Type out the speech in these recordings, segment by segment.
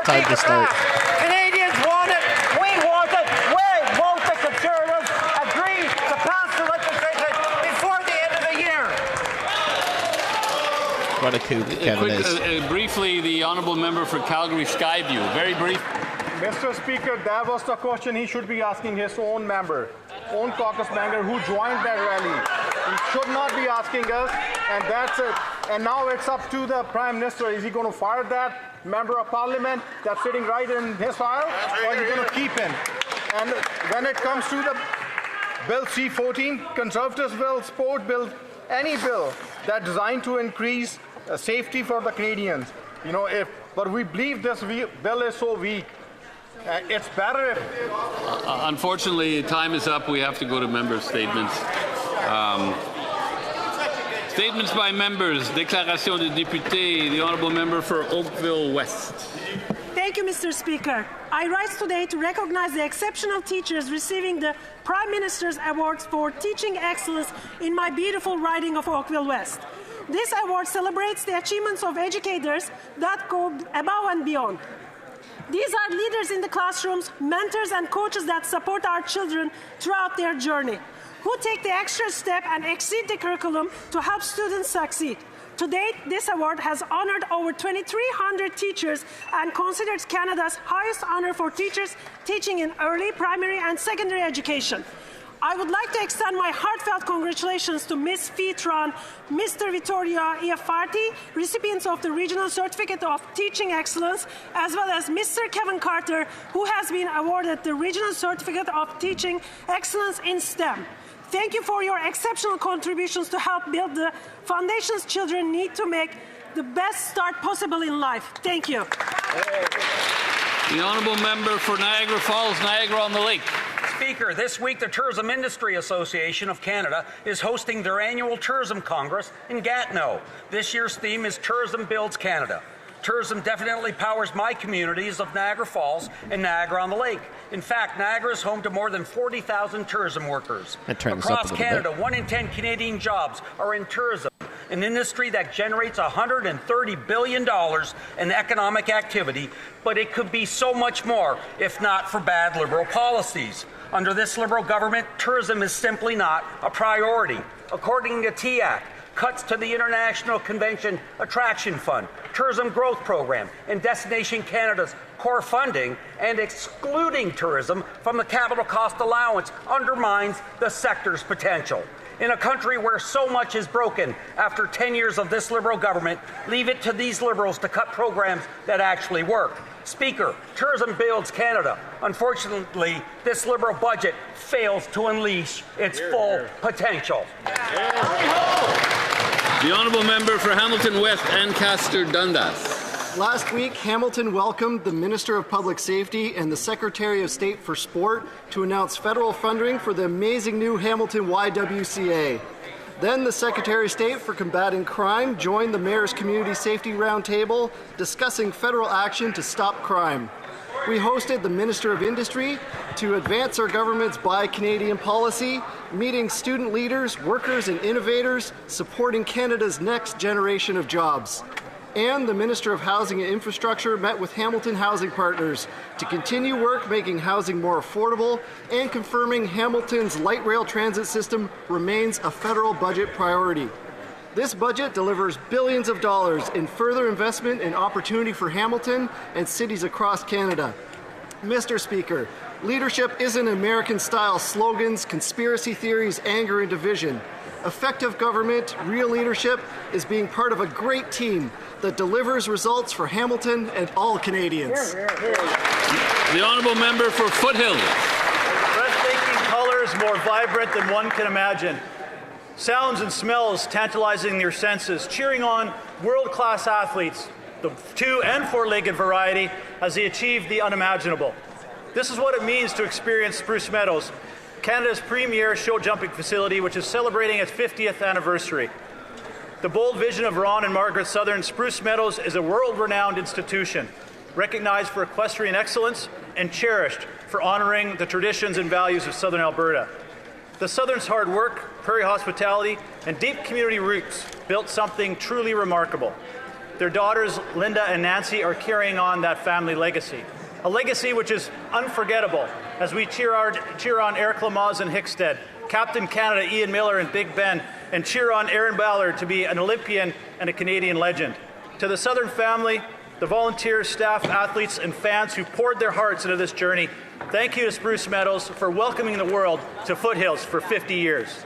time to start. Canadians want it. We want it. We want the Conservatives agree to pass the legislation before the end of the year. What a coup Kevin is. Briefly, the honourable member for Calgary Skyview. Very brief. Mr. Speaker, that was the question he should be asking his own member, own caucus member who joined that rally. He should not be asking us, and that's it. And now it's up to the Prime Minister. Is he going to fire that member of Parliament that's sitting right in his aisle, or is he going to keep him? And when it comes to the Bill C-14, Conservatives will support bill, any bill that's designed to increase safety for the Canadians. You know, but we believe this bill is so weak. It's better if... Unfortunately, time is up. We have to go to member statements. Statements by members. Déclaration de député. The honourable member for Oakville West. Thank you, Mr. Speaker. I rise today to recognize the exceptional teachers receiving the Prime Minister's Awards for Teaching Excellence in my beautiful riding of Oakville West. This award celebrates the achievements of educators that go above and beyond. These are leaders in the classrooms, mentors and coaches that support our children throughout their journey, who take the extra step and exceed the curriculum to help students succeed. To date, this award has honored over 2,300 teachers and considers Canada's highest honor for teachers teaching in early, primary and secondary education. I would like to extend my heartfelt congratulations to Ms. Fitron, Mr. Vittorio Iaffarti, recipients of the Regional Certificate of Teaching Excellence, as well as Mr. Kevin Carter, who has been awarded the Regional Certificate of Teaching Excellence in STEM. Thank you for your exceptional contributions to help build the foundations children need to make the best start possible in life. Thank you. The honourable member for Niagara Falls, Niagara-on-the-Lake. Speaker, this week the Tourism Industry Association of Canada is hosting their annual Tourism Congress in Gatineau. This year's theme is Tourism Builds Canada. Tourism definitely powers my communities of Niagara Falls and Niagara-on-the-Lake. In fact, Niagara is home to more than 40,000 tourism workers. Across Canada, 1 in 10 Canadian jobs are in tourism, an industry that generates $130 billion in economic activity, but it could be so much more if not for bad Liberal policies. Under this Liberal government, tourism is simply not a priority. According to TIAC, cuts to the International Convention Attraction Fund, Tourism Growth Program, and Destination Canada's core funding, and excluding tourism from the capital cost allowance undermines the sector's potential. In a country where so much is broken after 10 years of this Liberal government, leave it to these Liberals to cut programs that actually work. Speaker, tourism builds Canada. Unfortunately, this Liberal budget fails to unleash its full potential. The honourable member for Hamilton West, Ancaster Dundas. Last week, Hamilton welcomed the Minister of Public Safety and the Secretary of State for Sport to announce federal funding for the amazing new Hamilton YWCA. Then the Secretary of State for Combating Crime joined the Mayor's Community Safety Roundtable discussing federal action to stop crime. We hosted the Minister of Industry to advance our government's Buy Canadian policy, meeting student leaders, workers and innovators, supporting Canada's next generation of jobs. And the Minister of Housing and Infrastructure met with Hamilton Housing Partners to continue work making housing more affordable and confirming Hamilton's light rail transit system remains a federal budget priority. This budget delivers billions of dollars in further investment and opportunity for Hamilton and cities across Canada. Mr. Speaker, leadership isn't American-style slogans, conspiracy theories, anger, and division. Effective government, real leadership, is being part of a great team that delivers results for Hamilton and all Canadians. The honourable member for Foothills. Breathtaking colours, more vibrant than one can imagine. Sounds and smells tantalizing your senses, cheering on world-class athletes, the 2- and 4-legged variety, as they achieve the unimaginable. This is what it means to experience Spruce Meadows, Canada's premier show jumping facility, which is celebrating its 50th anniversary. The bold vision of Ron and Margaret Southern, Spruce Meadows is a world-renowned institution, recognized for equestrian excellence and cherished for honouring the traditions and values of Southern Alberta. The Southern's hard work, prairie hospitality, and deep community roots built something truly remarkable. Their daughters, Linda and Nancy, are carrying on that family legacy. A legacy which is unforgettable as we cheer on Eric Lamaze and Hickstead, Captain Canada Ian Miller and Big Ben, and cheer on Aaron Ballard to be an Olympian and a Canadian legend. To the Southern family, the volunteers, staff, athletes, and fans who poured their hearts into this journey, thank you to Spruce Meadows for welcoming the world to Foothills for 50 years.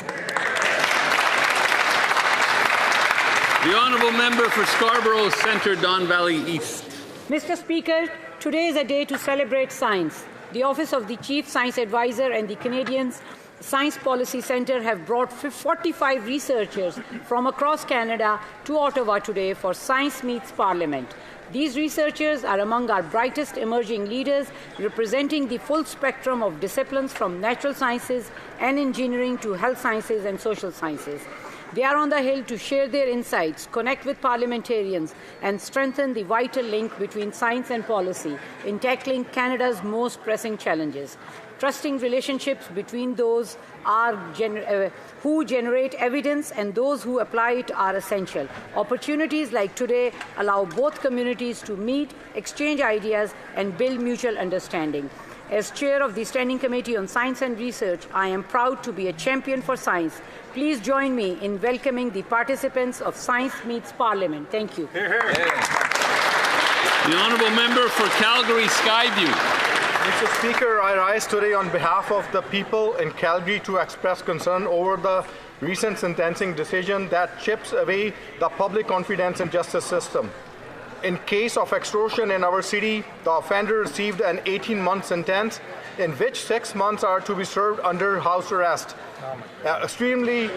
The Honourable Member for Scarborough Centre, Don Valley East. Mr. Speaker, today is a day to celebrate science. The Office of the Chief Science Advisor and the Canadian Science Policy Centre have brought 45 researchers from across Canada to Ottawa today for Science Meets Parliament. These researchers are among our brightest emerging leaders, representing the full spectrum of disciplines from natural sciences and engineering to health sciences and social sciences. They are on the Hill to share their insights, connect with parliamentarians, and strengthen the vital link between science and policy in tackling Canada's most pressing challenges. Trusting relationships between those who generate evidence and those who apply it are essential. Opportunities like today allow both communities to meet, exchange ideas, and build mutual understanding. As chair of the Standing Committee on Science and Research, I am proud to be a champion for science. Please join me in welcoming the participants of Science Meets Parliament. Thank you. The Honourable Member for Calgary Skyview. Mr. Speaker, I rise today on behalf of the people in Calgary to express concern over the recent sentencing decision that chips away the public confidence in justice system. In case of extortion in our city, the offender received an 18-month sentence in which 6 months are to be served under house arrest. Extremely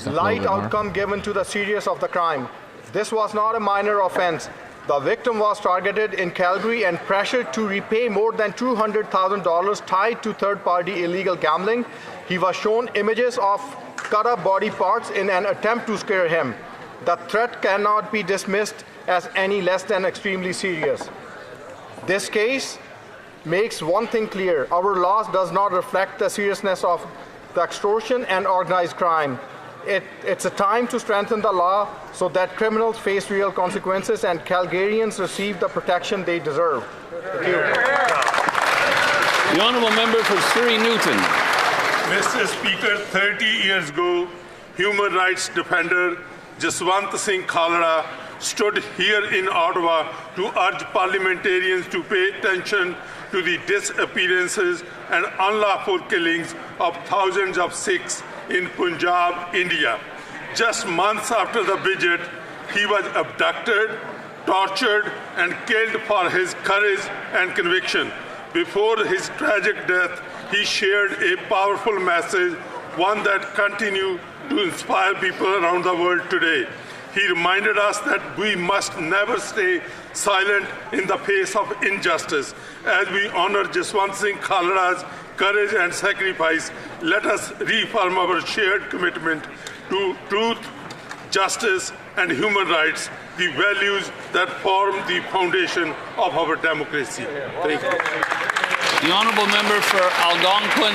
light outcome given to the seriousness of the crime. This was not a minor offense. The victim was targeted in Calgary and pressured to repay more than $200,000 tied to third-party illegal gambling. He was shown images of cut-up body parts in an attempt to scare him. The threat cannot be dismissed as any less than extremely serious. This case makes one thing clear: our laws does not reflect the seriousness of the extortion and organized crime. It's a time to strengthen the law so that criminals face real consequences and Calgarians receive the protection they deserve. Thank you. The Honourable Member for Surrey Newton. Mr. Speaker, 30 years ago, human rights defender Jaswant Singh Khalra stood here in Ottawa to urge parliamentarians to pay attention to the disappearances and unlawful killings of thousands of Sikhs in Punjab, India. Just months after the visit, he was abducted, tortured, and killed for his courage and conviction. Before his tragic death, he shared a powerful message, one that continues to inspire people around the world today. He reminded us that we must never stay silent in the face of injustice. As we honor Jaswant Singh Khalra's courage and sacrifice, let us reaffirm our shared commitment to truth, justice, and human rights, the values that form the foundation of our democracy. Thank you. The Honourable Member for Algonquin,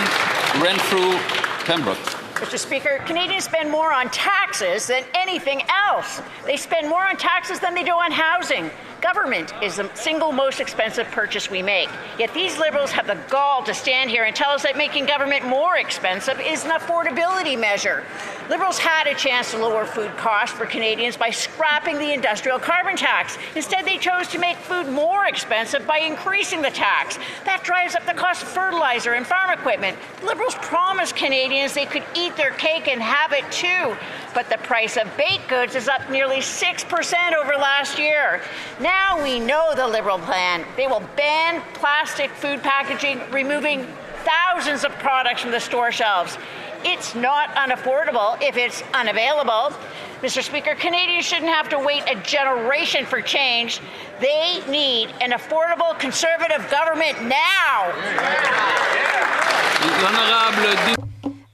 Renfrew, Pembroke. Mr. Speaker, Canadians spend more on taxes than anything else. They spend more on taxes than they do on housing. Government is the single most expensive purchase we make. Yet these Liberals have the gall to stand here and tell us that making government more expensive is an affordability measure. Liberals had a chance to lower food costs for Canadians by scrapping the industrial carbon tax. Instead, they chose to make food more expensive by increasing the tax. That drives up the cost of fertilizer and farm equipment. Liberals promised Canadians they could eat their cake and have it too. But the price of baked goods is up nearly 6% over last year. Now we know the Liberal plan. They will ban plastic food packaging, removing thousands of products from the store shelves. It's not unaffordable if it's unavailable. Mr. Speaker, Canadians shouldn't have to wait a generation for change. They need an affordable Conservative government now.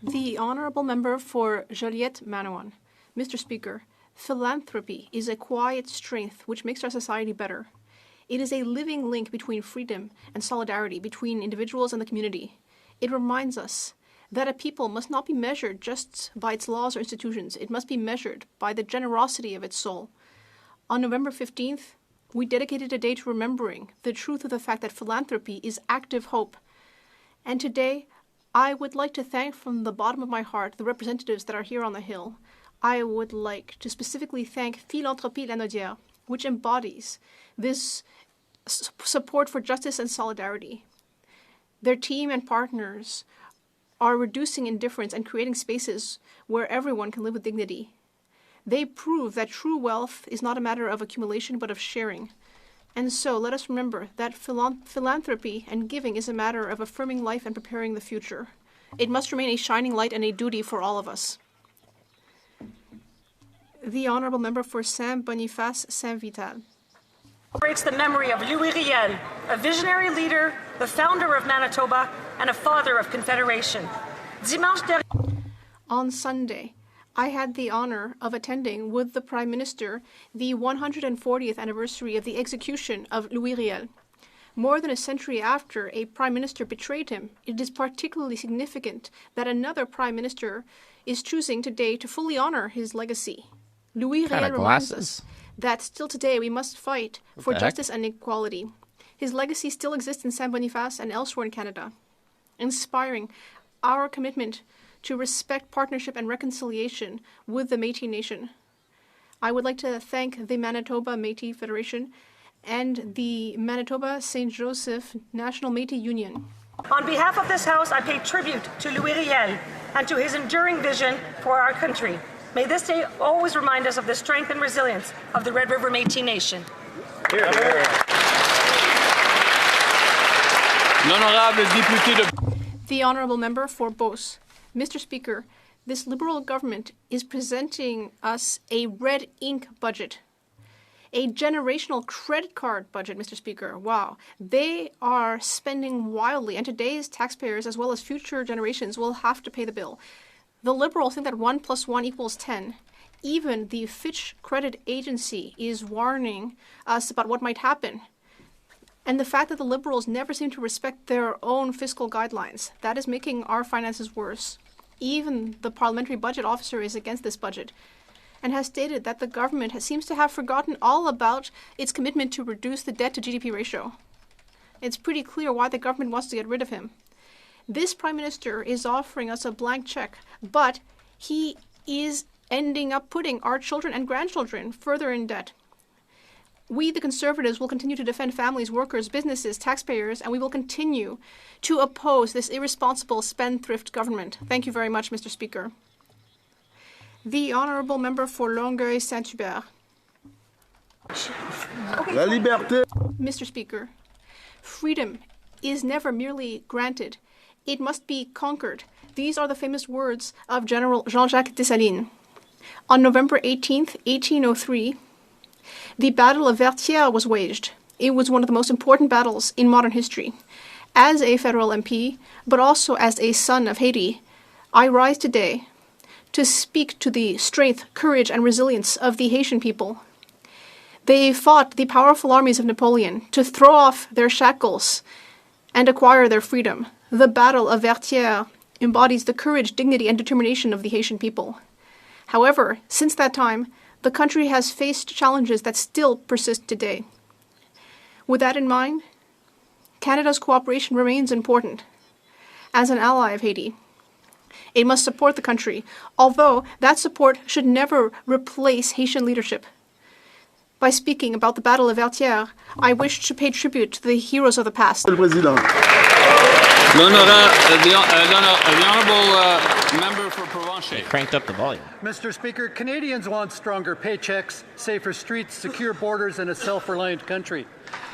The Honourable Member for Joliette-Manawan. Mr. Speaker, philanthropy is a quiet strength which makes our society better. It is a living link between freedom and solidarity between individuals and the community. It reminds us that a people must not be measured just by its laws or institutions. It must be measured by the generosity of its soul. On November 15th, we dedicated a day to remembering the truth of the fact that philanthropy is active hope. And today, I would like to thank from the bottom of my heart the representatives that are here on the Hill. I would like to specifically thank Philanthropie Lanaudière, which embodies this support for justice and solidarity. Their team and partners are reducing indifference and creating spaces where everyone can live with dignity. They prove that true wealth is not a matter of accumulation but of sharing. And so let us remember that philanthropy and giving is a matter of affirming life and preparing the future. It must remain a shining light and a duty for all of us. The Honourable Member for Saint-Boniface Saint-Vital. Celebrates the memory of Louis Riel, a visionary leader, the founder of Manitoba, and a father of Confederation. On Sunday, I had the honor of attending with the Prime Minister the 140th anniversary of the execution of Louis Riel. More than a century after a Prime Minister betrayed him, it is particularly significant that another Prime Minister is choosing today to fully honor his legacy. Louis Riel reminds us that still today we must fight for justice and equality. His legacy still exists in Saint-Boniface and elsewhere in Canada, inspiring our commitment to respect, partnership, and reconciliation with the Métis Nation. I would like to thank the Manitoba Métis Federation and the Manitoba St. Joseph National Métis Union. On behalf of this House, I pay tribute to Louis Riel and to his enduring vision for our country. May this day always remind us of the strength and resilience of the Red River Métis Nation. L'honorable député de... The Honourable Member for Beauce. Mr. Speaker, this Liberal government is presenting us a red ink budget, a generational credit card budget, Mr. Speaker. Wow. They are spending wildly, and today's taxpayers, as well as future generations, will have to pay the bill. The Liberals think that 1 + 1 = 10. Even the Fitch Credit Agency is warning us about what might happen. And the fact that the Liberals never seem to respect their own fiscal guidelines, that is making our finances worse. Even the Parliamentary Budget Officer is against this budget and has stated that the government seems to have forgotten all about its commitment to reduce the debt-to-GDP ratio. It's pretty clear why the government wants to get rid of him. This Prime Minister is offering us a blank check, but he is ending up putting our children and grandchildren further in debt. We, the Conservatives, will continue to defend families, workers, businesses, taxpayers, and we will continue to oppose this irresponsible spendthrift government. Thank you very much, Mr. Speaker. The Honourable Member for Longueuil-Saint-Hubert. La liberté. Mr. Speaker, freedom is never merely granted. It must be conquered. These are the famous words of General Jean-Jacques Dessalines. On November 18th, 1803, the Battle of Vertières was waged. It was one of the most important battles in modern history. As a federal MP, but also as a son of Haiti, I rise today to speak to the strength, courage, and resilience of the Haitian people. They fought the powerful armies of Napoleon to throw off their shackles and acquire their freedom. The Battle of Vertières embodies the courage, dignity, and determination of the Haitian people. However, since that time, the country has faced challenges that still persist today. With that in mind, Canada's cooperation remains important. As an ally of Haiti, it must support the country, although that support should never replace Haitian leadership. By speaking about the Battle of Vertières, I wish to pay tribute to the heroes of the past. Le Président. The Honourable Member for Provencher. They cranked up the volume. Mr. Speaker, Canadians want stronger paychecks, safer streets, secure borders, and a self-reliant country.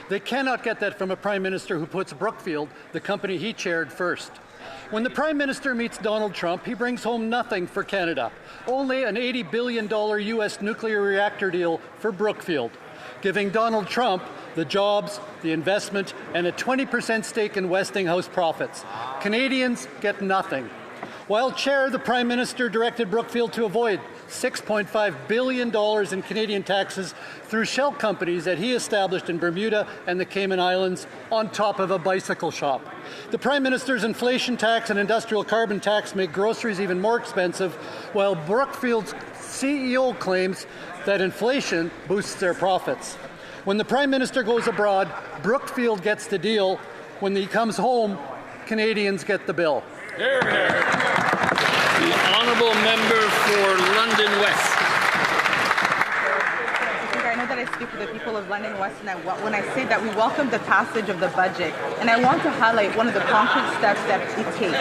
They cannot get that from a Prime Minister who puts Brookfield, the company he chaired, first. When the Prime Minister meets Donald Trump, he brings home nothing for Canada, only an $80 billion U.S. nuclear reactor deal for Brookfield, giving Donald Trump the jobs, the investment, and a 20% stake in Westinghouse profits. Canadians get nothing. While chair, the Prime Minister directed Brookfield to avoid $6.5 billion in Canadian taxes through shell companies that he established in Bermuda and the Cayman Islands on top of a bicycle shop. The Prime Minister's inflation tax and industrial carbon tax make groceries even more expensive, while Brookfield's CEO claims that inflation boosts their profits. When the Prime Minister goes abroad, Brookfield gets the deal. When he comes home, Canadians get the bill. Hear, hear. The honourable member for London West. I know that I speak for the people of London West when I say that we welcome the passage of the budget, and I want to highlight one of the concrete steps that it takes.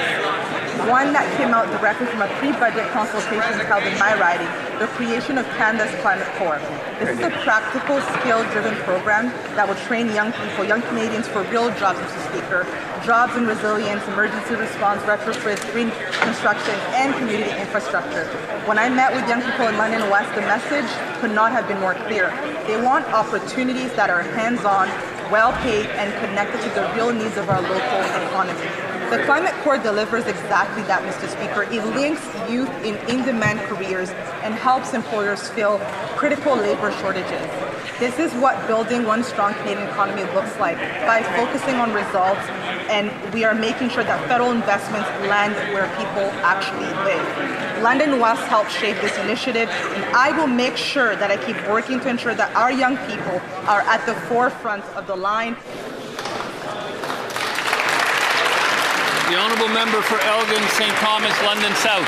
One that came out directly from a pre-budget consultation held in my riding, the creation of Canada's Climate Corps. This is a practical, skill-driven program that will train young people, young Canadians for real jobs, Mr. Speaker. Jobs in resilience, emergency response, retrofit, green construction, and community infrastructure. When I met with young people in London West, the message could not have been more clear. They want opportunities that are hands-on, well-paid, and connected to the real needs of our local economy. The Climate Corps delivers exactly that, Mr. Speaker. It links youth in in-demand careers and helps employers fill critical labor shortages. This is what building one strong Canadian economy looks like, by focusing on results, and we are making sure that federal investments land where people actually live. London West helped shape this initiative, and I will make sure that I keep working to ensure that our young people are at the forefront of the line. The honourable member for Elgin, St. Thomas, London South.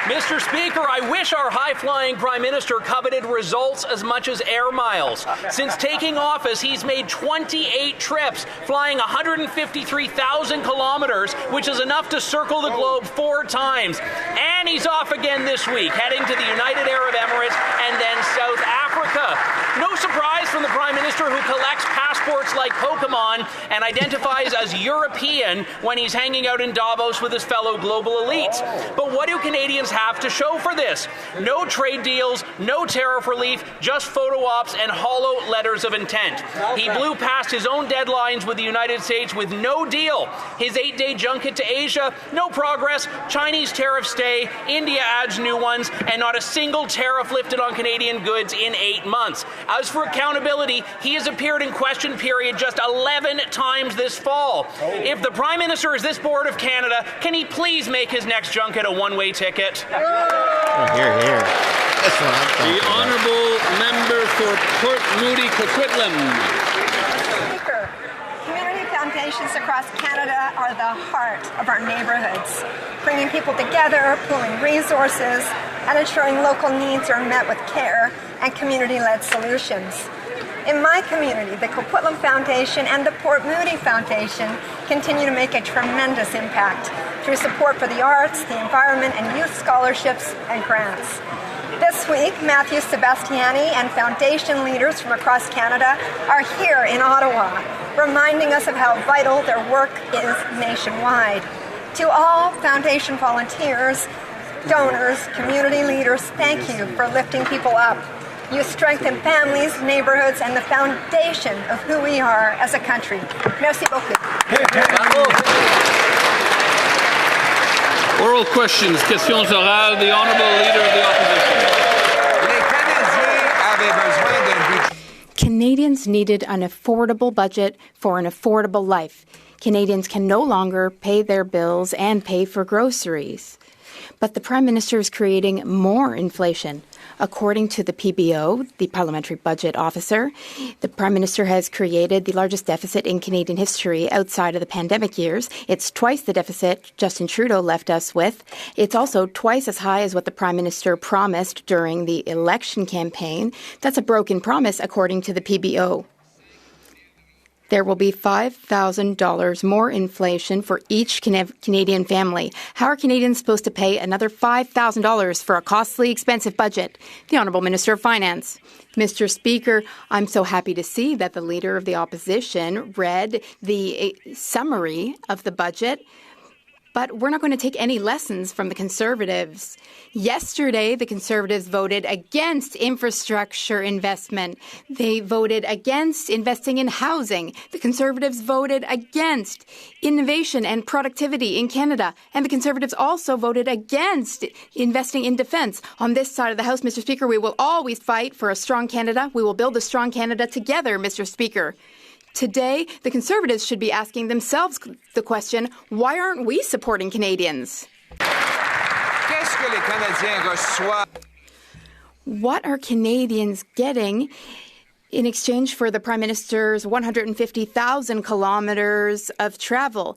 Mr. Speaker, I wish our high-flying Prime Minister coveted results as much as air miles. Since taking office, he's made 28 trips, flying 153,000 kilometers, which is enough to circle the globe 4 times. And he's off again this week, heading to the United Arab Emirates and then South Africa. No surprise from the Prime Minister, who collects passports like Pokemon and identifies as European when he's hanging out in Davos with his fellow global elites. But what do Canadians have to show for this? No trade deals, no tariff relief, just photo ops and hollow letters of intent. He blew past his own deadlines with the United States with no deal. His 8-day junket to Asia, no progress. Chinese tariffs stay, India adds new ones, and not a single tariff lifted on Canadian goods in 8 months. As for accountability, he has appeared in question period just 11 times this fall. If the Prime Minister is this bored of Canada, can he please make his next junket a one-way ticket? Here, here. That's what I'm talking The honourable member for Port Moody Coquitlam. Speaker, community foundations across Canada are the heart of our neighbourhoods, bringing people together, pooling resources, and ensuring local needs are met with care and community-led solutions. In my community, the Coquitlam Foundation and the Port Moody Foundation continue to make a tremendous impact through support for the arts, the environment, and youth scholarships and grants. This week, Matthew Sebastiani and foundation leaders from across Canada are here in Ottawa, reminding us of how vital their work is nationwide. To all foundation volunteers, donors, community leaders, thank you for lifting people up. You strengthen families, neighborhoods, and the foundation of who we are as a country. Merci beaucoup. Oral questions, questions orales, the Honourable Leader of the Opposition. Canadians needed an affordable budget for an affordable life. Canadians can no longer pay their bills and pay for groceries. But the Prime Minister is creating more inflation. According to the PBO, the Parliamentary Budget Officer, the Prime Minister has created the largest deficit in Canadian history outside of the pandemic years. It's twice the deficit Justin Trudeau left us with. It's also twice as high as what the Prime Minister promised during the election campaign. That's a broken promise, according to the PBO. There will be $5,000 more inflation for each Canadian family. How are Canadians supposed to pay another $5,000 for a costly, expensive budget? The Honourable Minister of Finance. Mr. Speaker, I'm so happy to see that the Leader of the Opposition read the summary of the budget. But we're not going to take any lessons from the Conservatives. Yesterday, the Conservatives voted against infrastructure investment. They voted against investing in housing. The Conservatives voted against innovation and productivity in Canada. And the Conservatives also voted against investing in defence. On this side of the House, Mr. Speaker, we will always fight for a strong Canada. We will build a strong Canada together, Mr. Speaker. Today, the Conservatives should be asking themselves the question, why aren't we supporting Canadians? What are Canadians getting in exchange for the Prime Minister's 150,000 kilometers of travel?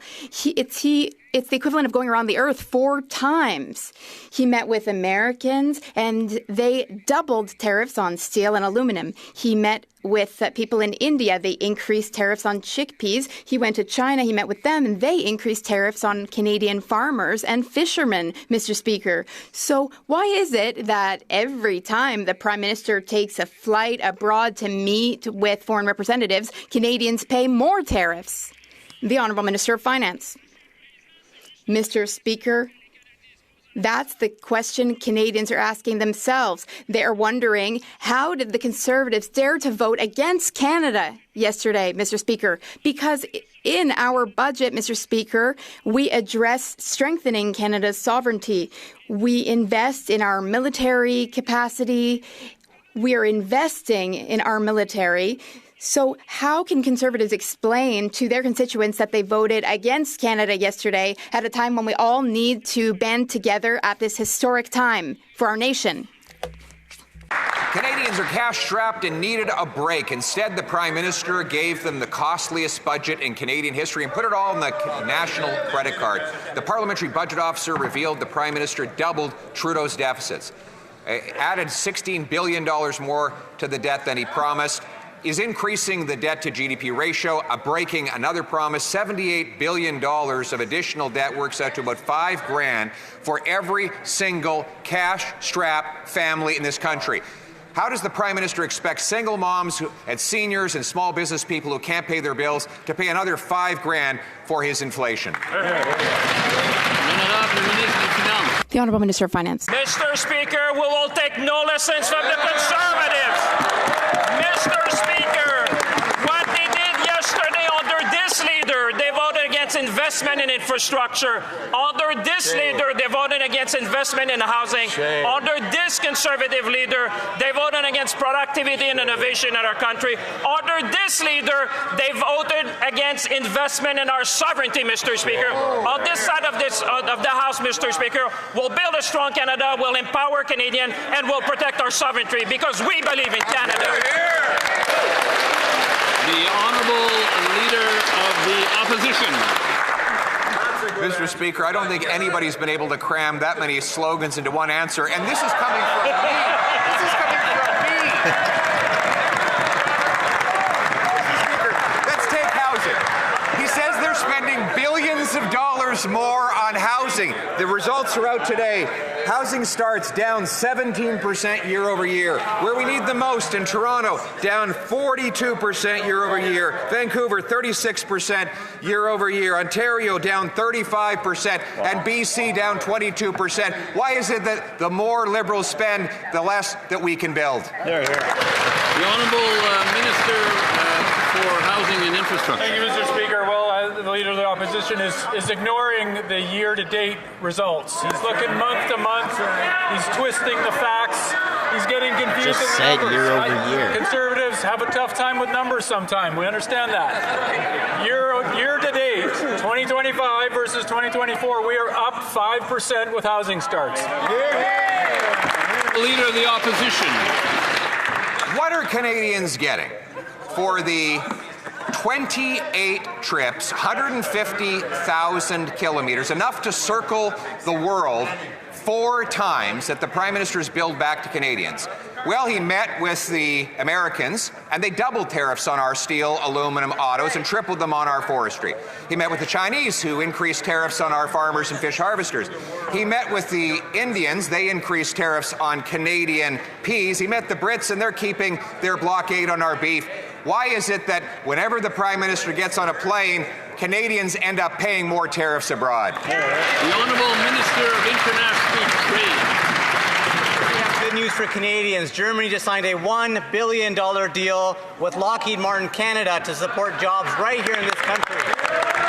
It's the equivalent of going around the earth 4 times. He met with Americans, and they doubled tariffs on steel and aluminum. He met with people in India. They increased tariffs on chickpeas. He went to China. He met with them, and they increased tariffs on Canadian farmers and fishermen, Mr. Speaker. So why is it that every time the Prime Minister takes a flight abroad to meet with foreign representatives, Canadians pay more tariffs? The Honourable Minister of Finance. Mr. Speaker, that's the question Canadians are asking themselves. They're wondering, how did the Conservatives dare to vote against Canada yesterday, Mr. Speaker? Because in our budget, Mr. Speaker, we address strengthening Canada's sovereignty. We invest in our military capacity. We are investing in our military. So how can Conservatives explain to their constituents that they voted against Canada yesterday at a time when we all need to band together at this historic time for our nation? Canadians are cash-strapped and needed a break. Instead, the Prime Minister gave them the costliest budget in Canadian history and put it all on the national credit card. The Parliamentary Budget Officer revealed the Prime Minister doubled Trudeau's deficits, added $16 billion more to the debt than he promised, is increasing the debt to GDP ratio, breaking another promise. $78 billion of additional debt works out to about $5,000 for every single cash-strapped family in this country. How does the Prime Minister expect single moms and seniors and small business people who can't pay their bills to pay another $5,000 for his inflation? The Honourable Minister of Finance. Mr. Speaker, we will take no lessons from the Conservatives. Mr. Speaker, what they did yesterday under this leader, they voted against investment in infrastructure. Under this leader, they voted against investment in housing. Under this Conservative leader, they voted against productivity and innovation in our country. Under this leader, they voted against investment in our sovereignty, Mr. Speaker. On this side of the House, Mr. Speaker, we'll build a strong Canada, we'll empower Canadians, and we'll protect our sovereignty because we believe in Canada. The Honourable Leader of the Opposition. Mr. Speaker, I don't think anybody's been able to cram that many slogans into one answer, and this is coming from me. This is coming from me. Mr. Speaker, let's take housing. He says they're spending billions of dollars more on housing. The results are out today. Housing starts down 17% year over year. Where we need the most in Toronto, down 42% year over year. Vancouver, 36% year over year. Ontario, down 35%. And BC, down 22%. Why is it that the more Liberals spend, the less that we can build? The Honourable Minister for Housing and Infrastructure. Thank you, Mr. Speaker. Well, the Leader of the Opposition is ignoring the year-to-date results. He's looking month to month. He's twisting the facts. He's getting confused. Just said year over year. Conservatives have a tough time with numbers sometimes. We understand that. Year-to-date, 2025 versus 2024, we are up 5% with housing starts. Leader of the Opposition. What are Canadians getting for the 28 trips, 150,000 kilometers, enough to circle the world 4 times that the Prime Minister's billed back to Canadians? Well, he met with the Americans, and they doubled tariffs on our steel, aluminum, autos, and tripled them on our forestry. He met with the Chinese, who increased tariffs on our farmers and fish harvesters. He met with the Indians. They increased tariffs on Canadian peas. He met the Brits, and they're keeping their blockade on our beef. Why is it that whenever the Prime Minister gets on a plane, Canadians end up paying more tariffs abroad? The Honourable Minister of International Trade. Good news for Canadians. Germany just signed a $1 billion deal with Lockheed Martin Canada to support jobs right here in this country.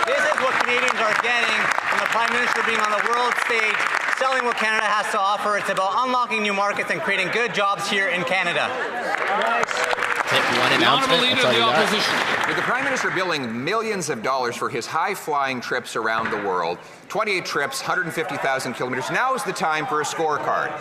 This is what Canadians are getting from the Prime Minister being on the world stage, selling what Canada has to offer. It's about unlocking new markets and creating good jobs here in Canada. one The announcement. Honourable Leader I'll of tell the you that. Opposition. With the Prime Minister billing millions of dollars for his high-flying trips around the world, 28 trips, 150,000 kilometers, now is the time for a scorecard.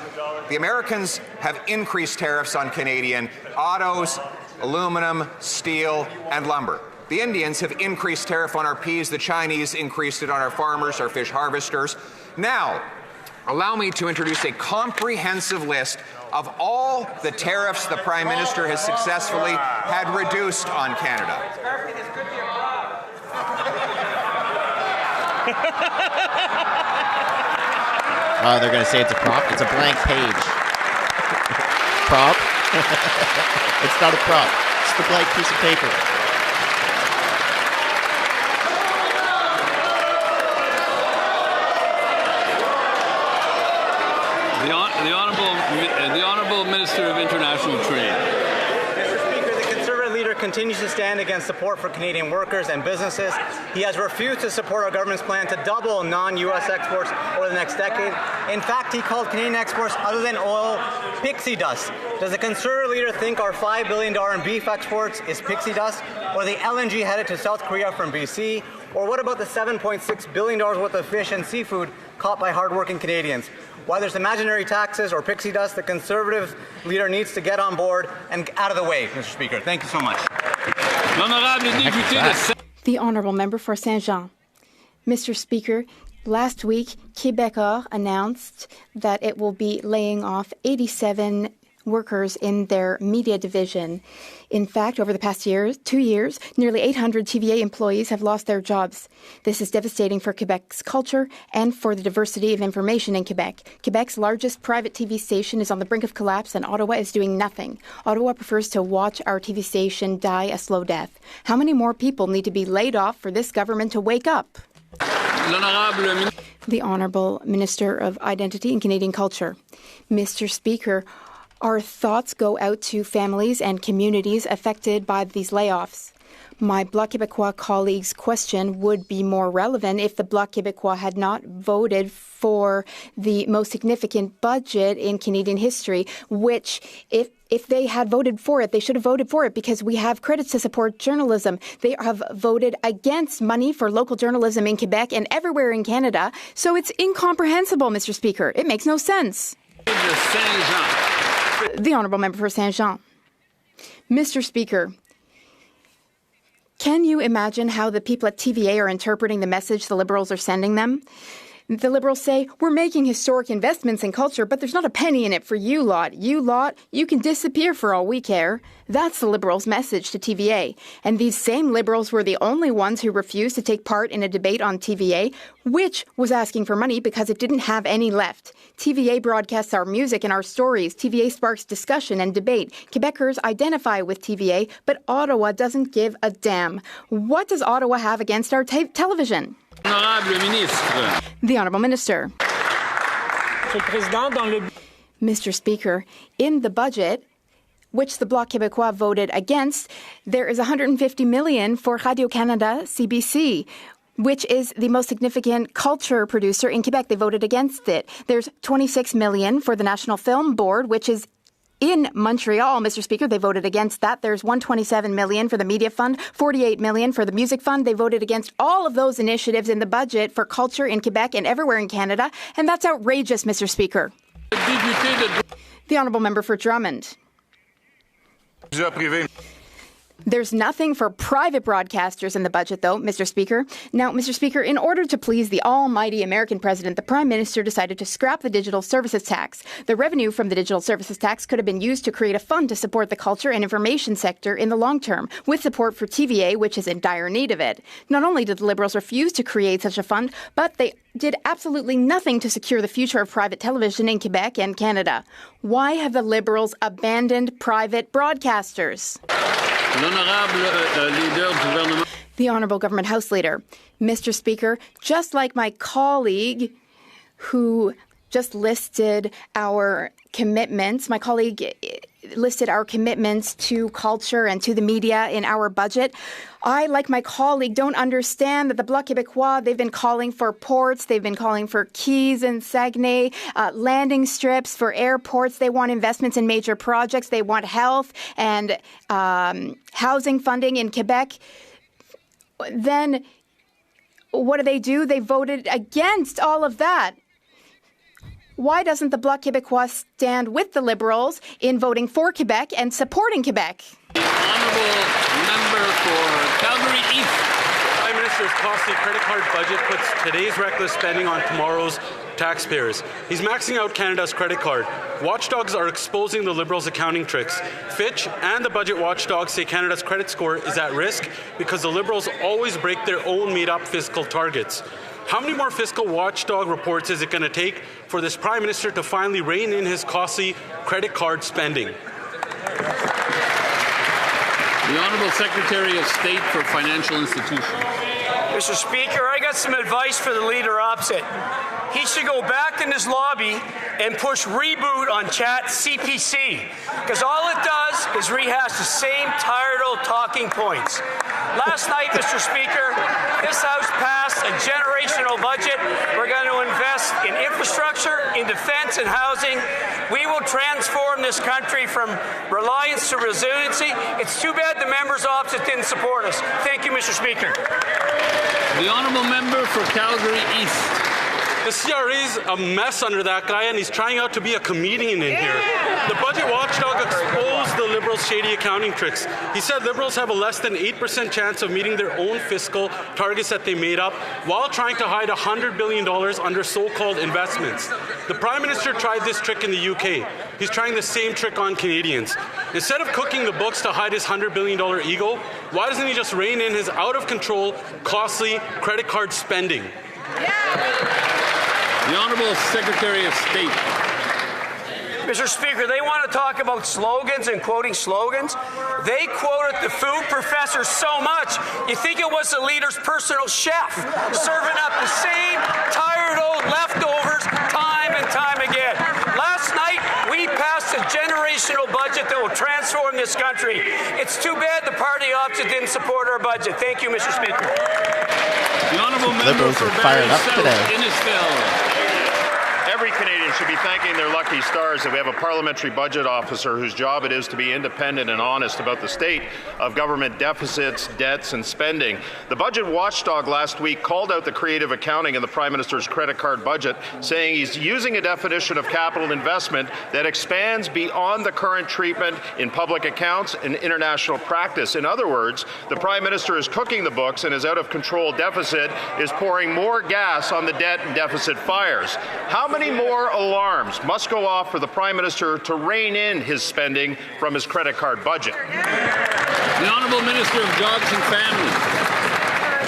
The Americans have increased tariffs on Canadian autos, aluminum, steel, and lumber. The Indians have increased tariff on our peas. The Chinese increased it on our farmers, our fish harvesters. Now, allow me to introduce a comprehensive list of all the tariffs the Prime Minister has successfully had reduced on Canada. Oh, they're going to say it's a prop. It's a blank page. Prop? It's not a prop. It's the blank piece of paper. The Honourable Minister of International Trade. Mr. Speaker, the Conservative leader continues to stand against support for Canadian workers and businesses. He has refused to support our government's plan to double non-U.S. exports over the next decade. In fact, he called Canadian exports, other than oil, pixie dust. Does the Conservative leader think our $5 billion in beef exports is pixie dust, or the LNG headed to South Korea from BC? Or what about the $7.6 billion worth of fish and seafood caught by hardworking Canadians? Why there's imaginary taxes or pixie dust, the Conservative leader needs to get on board and out of the way, Mr. Speaker. Thank you so much. The Honourable Member for Saint-Jean. Mr. Speaker, last week, Québécois announced that it will be laying off 87 workers in their media division. In fact, over the past 2 years, nearly 800 TVA employees have lost their jobs. This is devastating for Quebec's culture and for the diversity of information in Quebec. Quebec's largest private TV station is on the brink of collapse, and Ottawa is doing nothing. Ottawa prefers to watch our TV station die a slow death. How many more people need to be laid off for this government to wake up? The Honourable Minister of Identity and Canadian Culture. Mr. Speaker, our thoughts go out to families and communities affected by these layoffs. My Bloc Québécois colleague's question would be more relevant if the Bloc Québécois had not voted for the most significant budget in Canadian history, which, if they had voted for it, they should have voted for it because we have credits to support journalism. They have voted against money for local journalism in Quebec and everywhere in Canada. So it's incomprehensible, Mr. Speaker. It makes no sense. The Honourable Member for Saint-Jean. Mr. Speaker, can you imagine how the people at TVA are interpreting the message the Liberals are sending them? The Liberals say, we're making historic investments in culture, but there's not a penny in it for you lot. You can disappear for all we care. That's the Liberals' message to TVA. And these same Liberals were the only ones who refused to take part in a debate on TVA, which was asking for money because it didn't have any left. TVA broadcasts our music and our stories. TVA sparks discussion and debate. Quebecers identify with TVA, but Ottawa doesn't give a damn. What does Ottawa have against our television? The Honourable Minister. Mr. Speaker, in the budget, which the Bloc Québécois voted against, there is $150 million for Radio-Canada CBC, which is the most significant culture producer in Quebec. They voted against it. There's $26 million for the National Film Board, which is in Montreal, Mr. Speaker. They voted against that. There's $127 million for the Media Fund, $48 million for the Music Fund. They voted against all of those initiatives in the budget for culture in Quebec and everywhere in Canada. And that's outrageous, Mr. Speaker. The Honourable Member for Drummond. There's nothing for private broadcasters in the budget, though, Mr. Speaker. Now, Mr. Speaker, in order to please the almighty American president, the Prime Minister decided to scrap the digital services tax. The revenue from the digital services tax could have been used to create a fund to support the culture and information sector in the long term, with support for TVA, which is in dire need of it. Not only did the Liberals refuse to create such a fund, but they did absolutely nothing to secure the future of private television in Quebec and Canada. Why have the Liberals abandoned private broadcasters? The Honourable Government House Leader. Mr. Speaker, just like my colleague who just listed our commitments, my colleague listed our commitments to culture and to the media in our budget. I, like my colleague, don't understand that the Bloc Québécois, they've been calling for ports, they've been calling for quays in Saguenay, landing strips for airports. They want investments in major projects. They want health and housing funding in Quebec. Then what do? They voted against all of that. Why doesn't the Bloc Québécois stand with the Liberals in voting for Quebec and supporting Quebec? Honourable member for Calgary East. Prime Minister's costly credit card budget puts today's reckless spending on tomorrow's taxpayers. He's maxing out Canada's credit card. Watchdogs are exposing the Liberals' accounting tricks. Fitch and the budget watchdogs say Canada's credit score is at risk because the Liberals always break their own made-up fiscal targets. How many more fiscal watchdog reports is it going to take for this Prime Minister to finally rein in his costly credit card spending? The Honourable Secretary of State for Financial Institutions. Mr. Speaker, I got some advice for the leader opposite. He should go back in his lobby and push reboot on Chat CPC, because all it does is rehash the same tired old talking points. Last night, Mr. Speaker, this House passed a generational budget. We're going to invest in infrastructure, in defense and housing. We will transform this country from reliance to resiliency. It's too bad the members opposite didn't support us. Thank you, Mr. Speaker. The Honourable Member for Calgary East. The CRA's a mess under that guy, and he's trying out to be a comedian in here. The budget watchdog exposed the Liberals' shady accounting tricks. He said Liberals have a less than 8% chance of meeting their own fiscal targets that they made up while trying to hide $100 billion under so-called investments. The Prime Minister tried this trick in the UK. He's trying the same trick on Canadians. Instead of cooking the books to hide his $100 billion ego, why doesn't he just rein in his out-of-control, costly credit card spending? The Honourable Secretary of State. Mr. Speaker, they want to talk about slogans and quoting slogans. They quoted the food professor so much, you think it was the leader's personal chef, serving up the same tired old leftovers time and time again. Last night, we passed a generational budget that will transform this country. It's too bad the party opposite didn't support our budget. Thank you, Mr. Speaker. The Honourable Member for Barrie South, Innisfil. Every Canadian should be thanking their lucky stars that we have a parliamentary budget officer whose job it is to be independent and honest about the state of government deficits, debts, and spending. The budget watchdog last week called out the creative accounting in the Prime Minister's credit card budget, saying he's using a definition of capital investment that expands beyond the current treatment in public accounts and international practice. In other words, the Prime Minister is cooking the books, and his out-of-control deficit is pouring more gas on the debt and deficit fires. How many more alarms must go off for the Prime Minister to rein in his spending from his credit card budget? The Honourable Minister of Jobs and Families.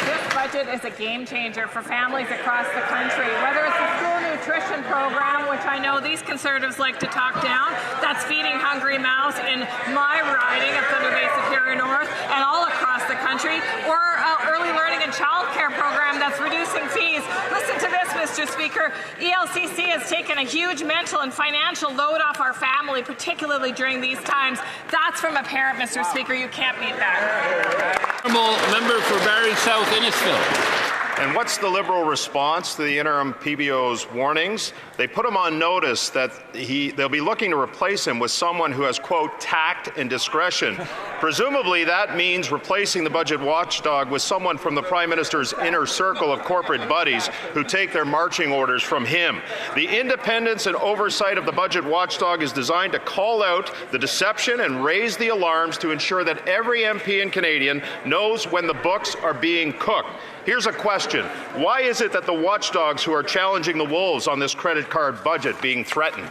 This budget is a game changer for families across the country, whether it's the school nutrition program, which I know these Conservatives like to talk down, that's feeding hungry mouths in my riding of Thunder Bay Superior North and all across the country, or early learning and childcare program that's reducing fees. Listen to this, Mr. Speaker. ELCC has taken a huge mental and financial load off our family, particularly during these times. That's from a parent, Mr. Speaker. You can't beat that. Honourable Member for Barrie South, Innisfil. And what's the Liberal response to the interim PBO's warnings? They put him on notice that they'll be looking to replace him with someone who has, quote, tact and discretion. Presumably that means replacing the budget watchdog with someone from the Prime Minister's inner circle of corporate buddies who take their marching orders from him. The independence and oversight of the budget watchdog is designed to call out the deception and raise the alarms to ensure that every MP and Canadian knows when the books are being cooked. Here's a question. Why is it that the watchdogs who are challenging the wolves on this credit card budget being threatened?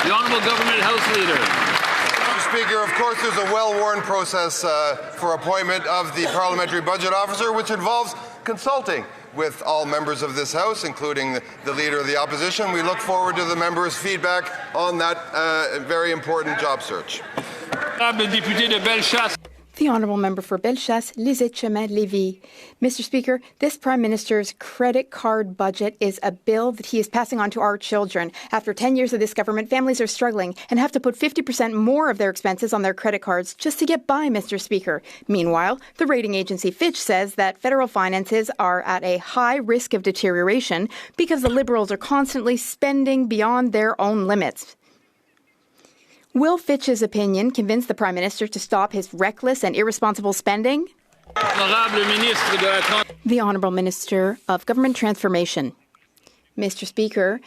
The Honourable Government House Leader. Mr. Speaker, of course there's a well-worn process for appointment of the parliamentary budget officer, which involves consulting with all members of this House, including the Leader of the Opposition. We look forward to the members' feedback on that very important job search. The The Honourable Member for Bellechasse, Lisette-Chemin-Lévis. Mr. Speaker, this Prime Minister's credit card budget is a bill that he is passing on to our children. After 10 years of this government, families are struggling and have to put 50% more of their expenses on their credit cards just to get by, Mr. Speaker. Meanwhile, the rating agency Fitch says that federal finances are at a high risk of deterioration because the Liberals are constantly spending beyond their own limits. Will Fitch's opinion convince the Prime Minister to stop his reckless and irresponsible spending? The Honourable Minister of Government Transformation. Mr. Speaker,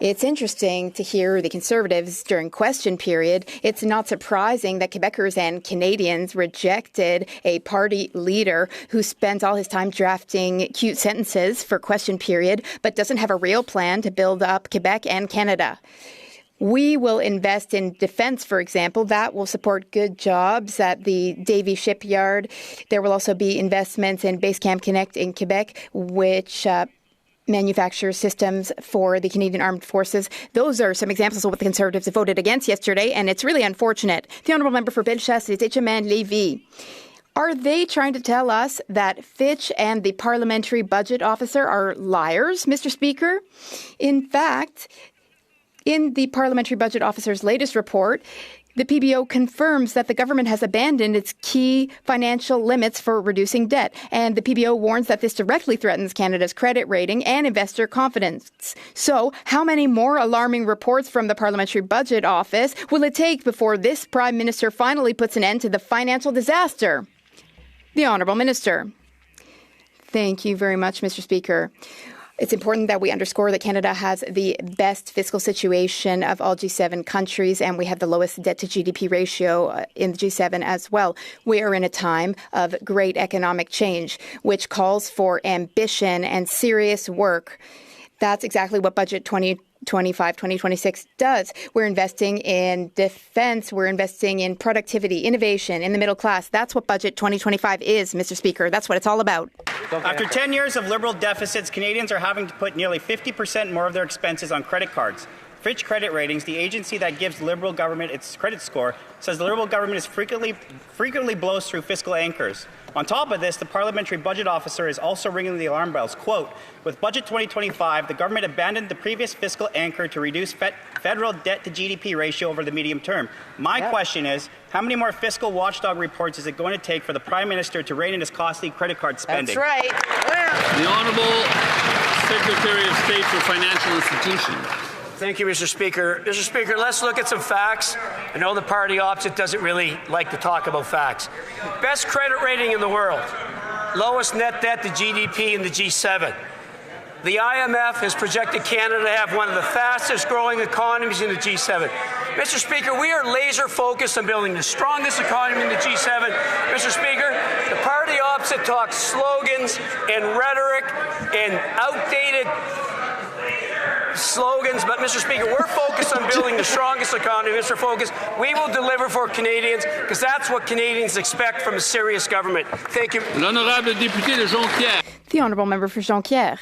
it's interesting to hear the Conservatives during question period. It's not surprising that Quebecers and Canadians rejected a party leader who spends all his time drafting cute sentences for question period, but doesn't have a real plan to build up Quebec and Canada. We will invest in defense, for example. That will support good jobs at the Davie shipyard. There will also be investments in Basecamp Connect in Quebec, which manufactures systems for the Canadian Armed Forces. Those are some examples of what the Conservatives voted against yesterday, and it's really unfortunate. The Honourable Member for Bellechasse, Lisette-Chemin-Lévis. Are they trying to tell us that Fitch and the Parliamentary Budget Officer are liars, Mr. Speaker? In fact, in the Parliamentary Budget Officer's latest report, the PBO confirms that the government has abandoned its key financial limits for reducing debt. And the PBO warns that this directly threatens Canada's credit rating and investor confidence. So, how many more alarming reports from the Parliamentary Budget Office will it take before this Prime Minister finally puts an end to the financial disaster? The Honourable Minister. Thank you very much, Mr. Speaker. It's important that we underscore that Canada has the best fiscal situation of all G7 countries, and we have the lowest debt-to-GDP ratio in the G7 as well. We are in a time of great economic change, which calls for ambition and serious work. That's exactly what Budget 2025-2026 does. We're investing in defense. We're investing in productivity, innovation, in the middle class. That's what Budget 2025 is, Mr. Speaker. That's what it's all about. After 10 years of Liberal deficits, Canadians are having to put nearly 50% more of their expenses on credit cards. Fitch Credit Ratings, the agency that gives the Liberal government its credit score, says the Liberal government is frequently blows through fiscal anchors. On top of this, the Parliamentary Budget Officer is also ringing the alarm bells. Quote, with Budget 2025, the government abandoned the previous fiscal anchor to reduce federal debt-to-GDP ratio over the medium term. My question is, how many more fiscal watchdog reports is it going to take for the Prime Minister to rein in his costly credit card spending? That's right. The Honourable Secretary of State for Financial Institutions. Thank you, Mr. Speaker. Mr. Speaker, let's look at some facts. I know the party opposite doesn't really like to talk about facts. Best credit rating in the world. Lowest net debt to GDP in the G7. The IMF has projected Canada to have one of the fastest growing economies in the G7. Mr. Speaker, we are laser focused on building the strongest economy in the G7. Mr. Speaker, the party opposite talks slogans and rhetoric and outdated slogans, but Mr. Speaker, we're focused on building the strongest economy. Mr. Focus, we will deliver for Canadians because that's what Canadians expect from a serious government. Thank you. L'honorable député de Jonquière. The Honourable Member for Jonquière.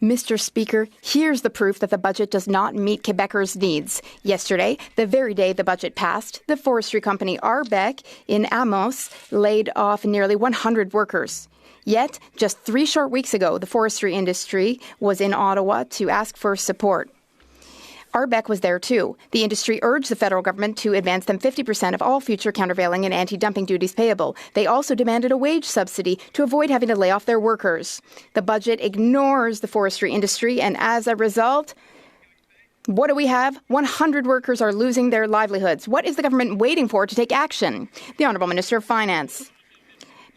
Mr. Speaker, here's the proof that the budget does not meet Quebecers' needs. Yesterday, the very day the budget passed, the forestry company Arbeck in Amos laid off nearly 100 workers. Yet, just 3 short weeks ago, the forestry industry was in Ottawa to ask for support. Arbeck was there too. The industry urged the federal government to advance them 50% of all future countervailing and anti-dumping duties payable. They also demanded a wage subsidy to avoid having to lay off their workers. The budget ignores the forestry industry, and as a result, what do we have? 100 workers are losing their livelihoods. What is the government waiting for to take action? The Honourable Minister of Finance.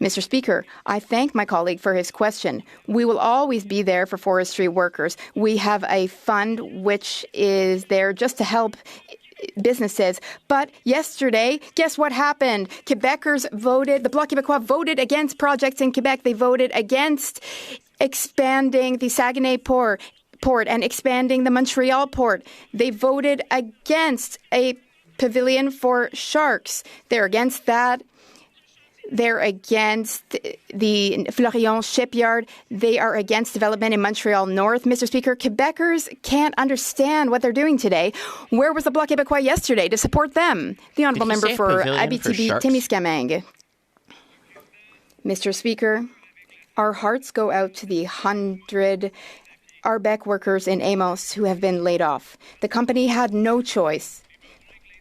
Mr. Speaker, I thank my colleague for his question. We will always be there for forestry workers. We have a fund which is there just to help businesses. But yesterday, guess what happened? Quebecers voted, the Bloc Québécois voted against projects in Quebec. They voted against expanding the Saguenay port and expanding the Montreal port. They voted against a pavilion for sharks. They're against that. They're against the Florian shipyard. They are against development in Montreal North. Mr. Speaker, Quebecers can't understand what they're doing today. Where was the Bloc Québécois yesterday to support them? The Honourable Member for Abitibi-Témiscamingue. Mr. Speaker, our hearts go out to the 100 Arbeck workers in Amos who have been laid off. The company had no choice.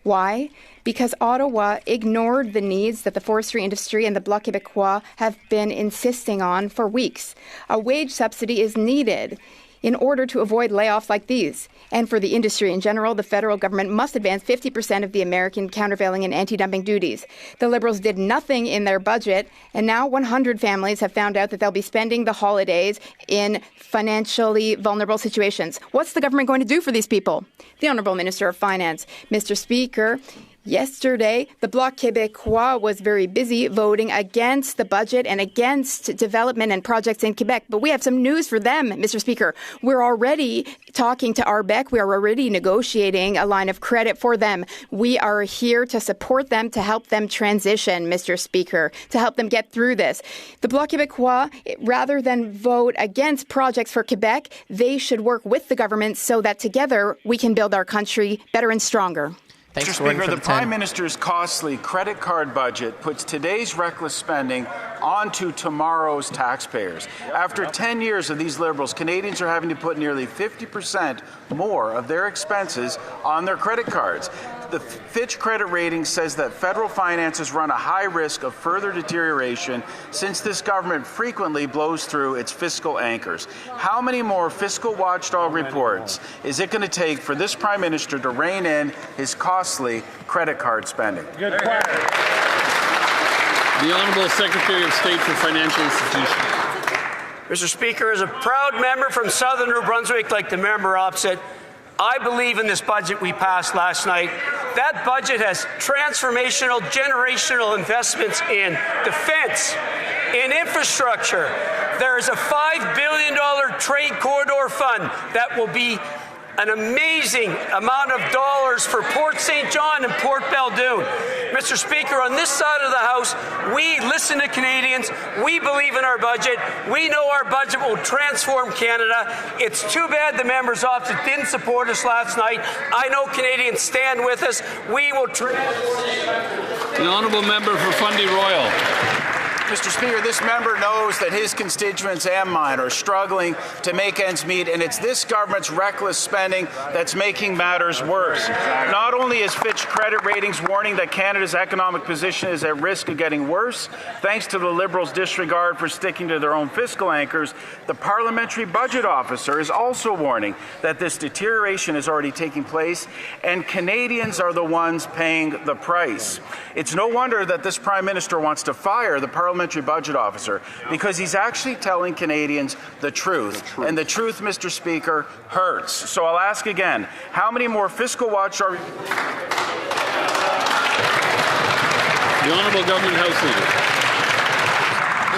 Why? Because Ottawa ignored the needs that the forestry industry and the Bloc Québécois have been insisting on for weeks. A wage subsidy is needed in order to avoid layoffs like these. And for the industry in general, the federal government must advance 50% of the American countervailing and anti-dumping duties. The Liberals did nothing in their budget, and now 100 families have found out that they'll be spending the holidays in financially vulnerable situations. What's the government going to do for these people? The Honourable Minister of Finance. Mr. Speaker, yesterday, the Bloc Québécois was very busy voting against the budget and against development and projects in Quebec. But we have some news for them, Mr. Speaker. We're already talking to Arbeck. We are already negotiating a line of credit for them. We are here to support them, to help them transition, Mr. Speaker, to help them get through this. The Bloc Québécois, rather than vote against projects for Quebec, they should work with the government so that together we can build our country better and stronger. Mr. Speaker, the Prime Minister's costly credit card budget puts today's reckless spending onto tomorrow's taxpayers. After 10 years of these Liberals, Canadians are having to put nearly 50% more of their expenses on their credit cards. The Fitch credit rating says that federal finances run a high risk of further deterioration since this government frequently blows through its fiscal anchors. How many more fiscal watchdog reports is it going to take for this Prime Minister to rein in his costly credit card spending? Good question. The Honourable Secretary of State for Financial Institutions. Mr. Speaker, as a proud member from southern New Brunswick, like the member opposite, I believe in this budget we passed last night. That budget has transformational, generational investments in defence, in infrastructure. There is a $5 billion trade corridor fund that will be an amazing amount of dollars for Port St. John and Port Beldoon. Mr. Speaker, on this side of the House, we listen to Canadians. We believe in our budget. We know our budget will transform Canada. It's too bad the members opposite didn't support us last night. I know Canadians stand with us. We will. The Honourable Member for Fundy Royal. Mr. Speaker, this member knows that his constituents and mine are struggling to make ends meet, and it's this government's reckless spending that's making matters worse. Not only is Fitch credit ratings warning that Canada's economic position is at risk of getting worse, thanks to the Liberals' disregard for sticking to their own fiscal anchors, the Parliamentary Budget Officer is also warning that this deterioration is already taking place, and Canadians are the ones paying the price. It's no wonder that this Prime Minister wants to fire the Parliamentary Budget Officer, because he's actually telling Canadians the truth. And the truth, Mr. Speaker, hurts. So I'll ask again, how many more fiscal watch are... The Honourable Government House Leader.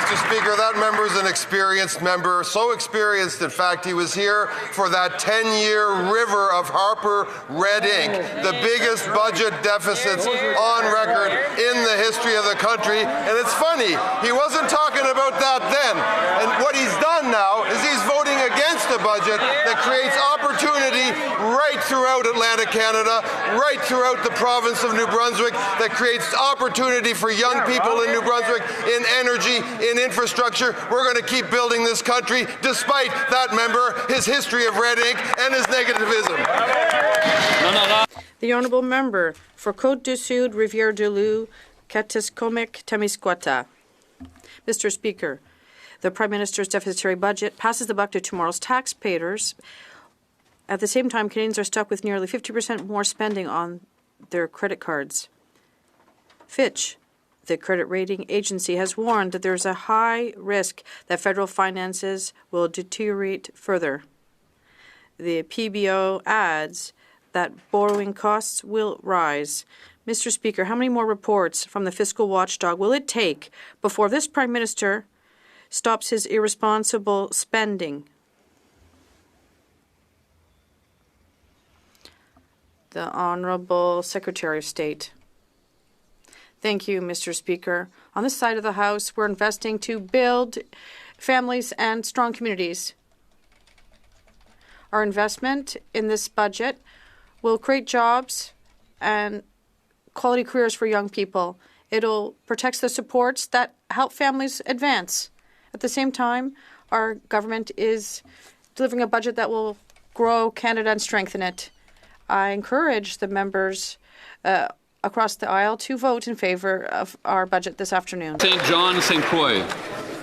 Mr. Speaker, that member is an experienced member, so experienced, in fact, he was here for that 10-year river of Harper red ink, the biggest budget deficits on record in the history of the country. And it's funny, he wasn't talking about that then. And what he's done now is he's voting against a budget that creates opportunity right throughout Atlantic Canada, right throughout the province of New Brunswick, that creates opportunity for young people in New Brunswick, in energy, in infrastructure. We're going to keep building this country despite that member, his history of red ink, and his negativism. The Honourable Member for Côte-du-Sud, Rivière-du-Loup, Katiskomik-Témiscouata. Mr. Speaker, the Prime Minister's deficitary budget passes the buck to tomorrow's taxpayers. At the same time, Canadians are stuck with nearly 50% more spending on their credit cards. Fitch, the credit rating agency, has warned that there's a high risk that federal finances will deteriorate further. The PBO adds that borrowing costs will rise. Mr. Speaker, how many more reports from the fiscal watchdog will it take before this Prime Minister stops his irresponsible spending? The Honourable Secretary of State. Thank you, Mr. Speaker. On this side of the House, we're investing to build families and strong communities. Our investment in this budget will create jobs and quality careers for young people. It'll protect the supports that help families advance. At the same time, our government is delivering a budget that will grow Canada and strengthen it. I encourage the members across the aisle to vote in favour of our budget this afternoon. St. John, St. Croix.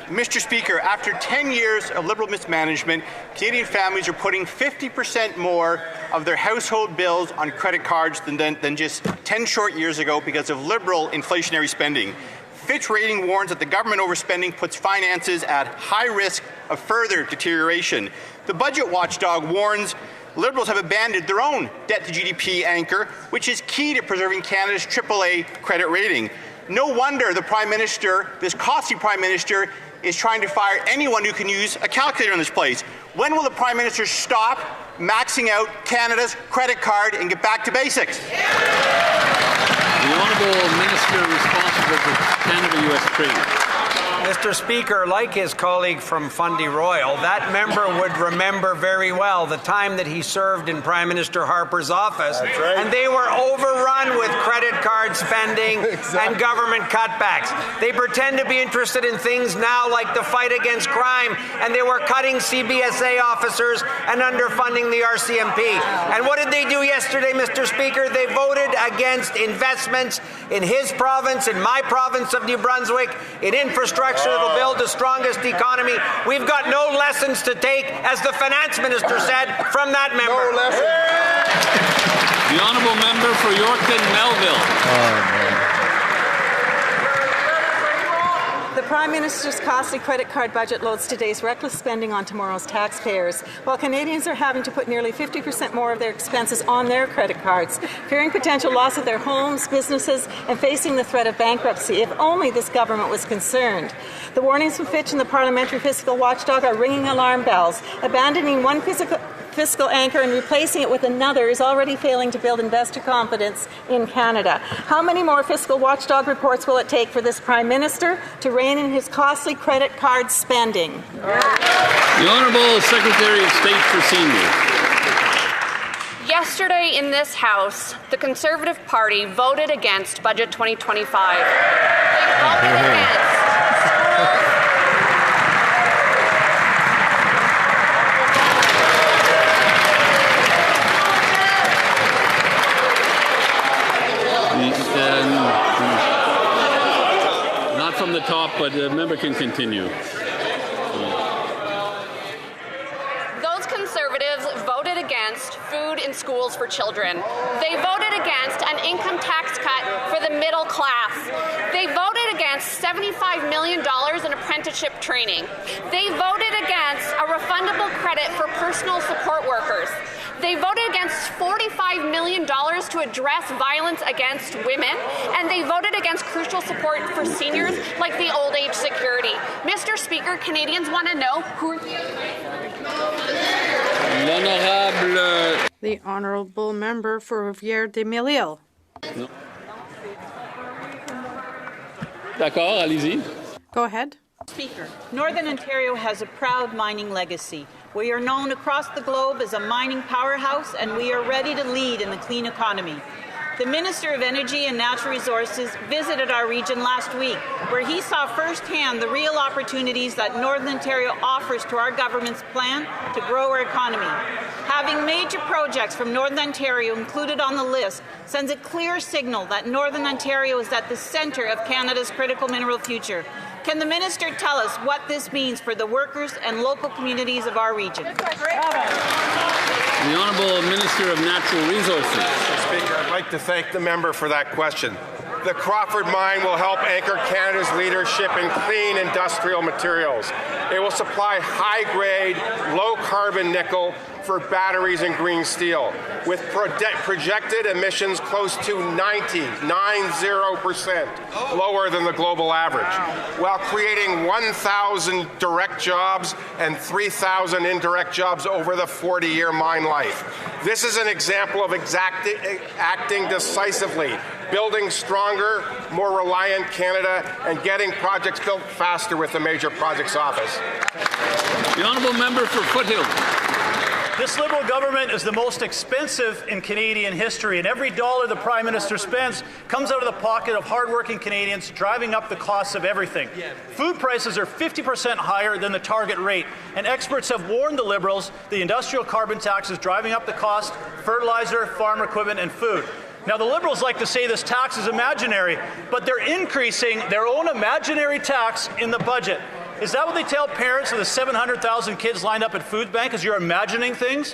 Mr. Speaker, after 10 years of Liberal mismanagement, Canadian families are putting 50% more of their household bills on credit cards than just 10 short years ago because of Liberal inflationary spending. Fitch rating warns that the government overspending puts finances at high risk of further deterioration. The budget watchdog warns Liberals have abandoned their own debt-to-GDP anchor, which is key to preserving Canada's AAA credit rating. No wonder the Prime Minister, this costly Prime Minister, is trying to fire anyone who can use a calculator in this place. When will the Prime Minister stop maxing out Canada's credit card and get back to basics? The Honourable Minister responsible for Canada-US trade. Mr. Speaker, like his colleague from Fundy Royal, that member would remember very well the time that he served in Prime Minister Harper's office, and they were overrun with credit card spending and government cutbacks. They pretend to be interested in things now like the fight against crime, and they were cutting CBSA officers and underfunding the RCMP. And what did they do yesterday, Mr. Speaker? They voted against investments in his province, in my province of New Brunswick, in infrastructure that will build the strongest economy. We've got no lessons to take, as the finance minister said, from that member. No lessons. The honourable member for Yorkton Melville. The Prime Minister's costly credit card budget loads today's reckless spending on tomorrow's taxpayers, while Canadians are having to put nearly 50% more of their expenses on their credit cards, fearing potential loss of their homes, businesses, and facing the threat of bankruptcy. If only this government was concerned. The warnings from Fitch and the parliamentary fiscal watchdog are ringing alarm bells. Abandoning one fiscal anchor and replacing it with another is already failing to build investor confidence in Canada. How many more fiscal watchdog reports will it take for this Prime Minister to rein in his costly credit card spending? The Honourable Secretary of State for Seniors. Yesterday in this House, the Conservative Party voted against Budget 2025. They voted against. Not from the top, but the member can continue. Those Conservatives voted against food in schools for children. They voted against an income tax cut for the middle class. They voted against $75 million in apprenticeship training. They voted against a refundable credit for personal support workers. They voted against $45 million to address violence against women, and they voted against crucial support for seniors like the old age security. Mr. Speaker, Canadians want to know who The Honourable Member for Rivière-des-Mille. No. D'accord, allez-y. Go ahead. Speaker, Northern Ontario has a proud mining legacy. We are known across the globe as a mining powerhouse, and we are ready to lead in the clean economy. The Minister of Energy and Natural Resources visited our region last week, where he saw firsthand the real opportunities that Northern Ontario offers to our government's plan to grow our economy. Having major projects from Northern Ontario included on the list sends a clear signal that Northern Ontario is at the centre of Canada's critical mineral future. Can the Minister tell us what this means for the workers and local communities of our region? The Honourable Minister of Natural Resources. Mr. Speaker, I'd like to thank the member for that question. The Crawford mine will help anchor Canada's leadership in clean industrial materials. It will supply high-grade, low-carbon nickel for batteries and green steel, with projected emissions close to 90% lower than the global average, while creating 1,000 direct jobs and 3,000 indirect jobs over the 40-year mine life. This is an example of acting decisively, building stronger, more reliant Canada, and getting projects built faster with the Major Projects Office. The Honourable Member for Foothill. This Liberal government is the most expensive in Canadian history, and every dollar the Prime Minister spends comes out of the pocket of hardworking Canadians, driving up the costs of everything. Food prices are 50% higher than the target rate, and experts have warned the Liberals the industrial carbon tax is driving up the cost of fertilizer, farm equipment, and food. Now, the Liberals like to say this tax is imaginary, but they're increasing their own imaginary tax in the budget. Is that what they tell parents of the 700,000 kids lined up at food bank, is you're imagining things?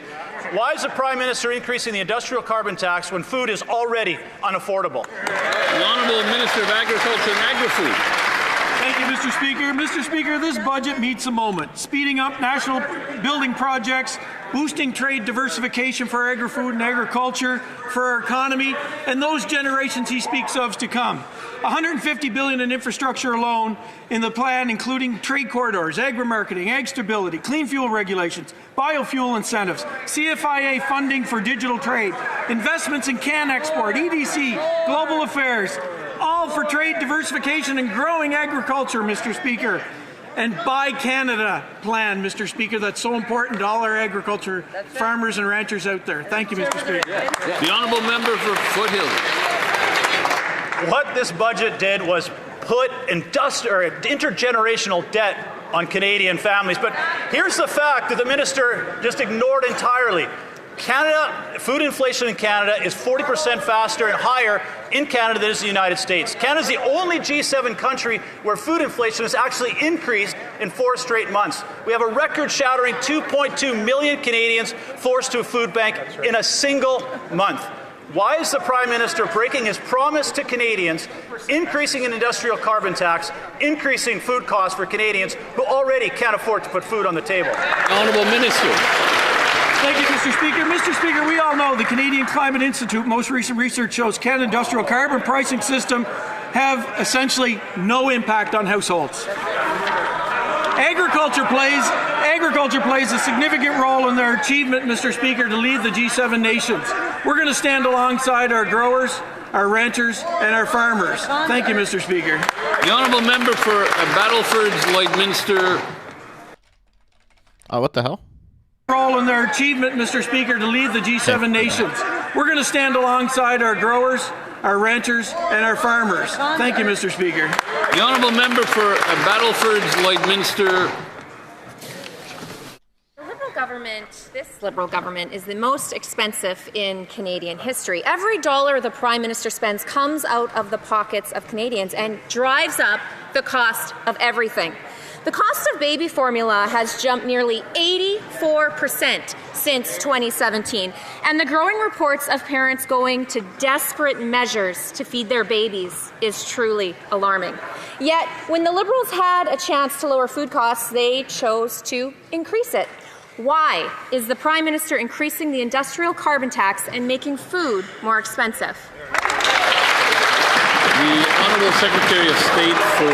Why is the Prime Minister increasing the industrial carbon tax when food is already unaffordable? The Honourable Minister of Agriculture and Agri-Food. Thank you, Mr. Speaker. Mr. Speaker, this budget meets a moment, speeding up national building projects, boosting trade diversification for agri-food and agriculture, for our economy, and those generations he speaks of to come. $150 billion in infrastructure alone in the plan, including trade corridors, agri-marketing, ag stability, clean fuel regulations, biofuel incentives, CFIA funding for digital trade, investments in can export, EDC, global affairs, all for trade diversification and growing agriculture, Mr. Speaker. And Buy Canada plan, Mr. Speaker, that's so important to all our agriculture farmers and ranchers out there. Thank you, Mr. Speaker. The Honourable Member for Foothills. What this budget did was put intergenerational debt on Canadian families. But here's the fact that the minister just ignored entirely. Canada, food inflation in Canada is 40% faster and higher in Canada than it is in the United States. Canada is the only G7 country where food inflation has actually increased in 4 straight months. We have a record-shattering 2.2 million Canadians forced to a food bank in a single month. Why is the Prime Minister breaking his promise to Canadians, increasing an industrial carbon tax, increasing food costs for Canadians who already can't afford to put food on the table? Honourable Minister. Thank you, Mr. Speaker. Mr. Speaker, we all know the Canadian Climate Institute most recent research shows Canada's industrial carbon pricing system have essentially no impact on households. Agriculture plays a significant role in their achievement, Mr. Speaker, to lead the G7 nations. We're going to stand alongside our growers, our ranchers, and our farmers. Thank you, Mr. Speaker. The Honourable Member for Battleford's Lloydminster. What the hell? Role in their achievement, Mr. Speaker, to lead the G7 nations. We're going to stand alongside our growers, our ranchers, and our farmers. Thank you, Mr. Speaker. The Honourable Member for Battleford's Lloydminster. This Liberal government is the most expensive in Canadian history. Every dollar the Prime Minister spends comes out of the pockets of Canadians and drives up the cost of everything. The cost of baby formula has jumped nearly 84% since 2017, and the growing reports of parents going to desperate measures to feed their babies is truly alarming. Yet, when the Liberals had a chance to lower food costs, they chose to increase it. Why is the Prime Minister increasing the industrial carbon tax and making food more expensive? The Honourable Secretary of State for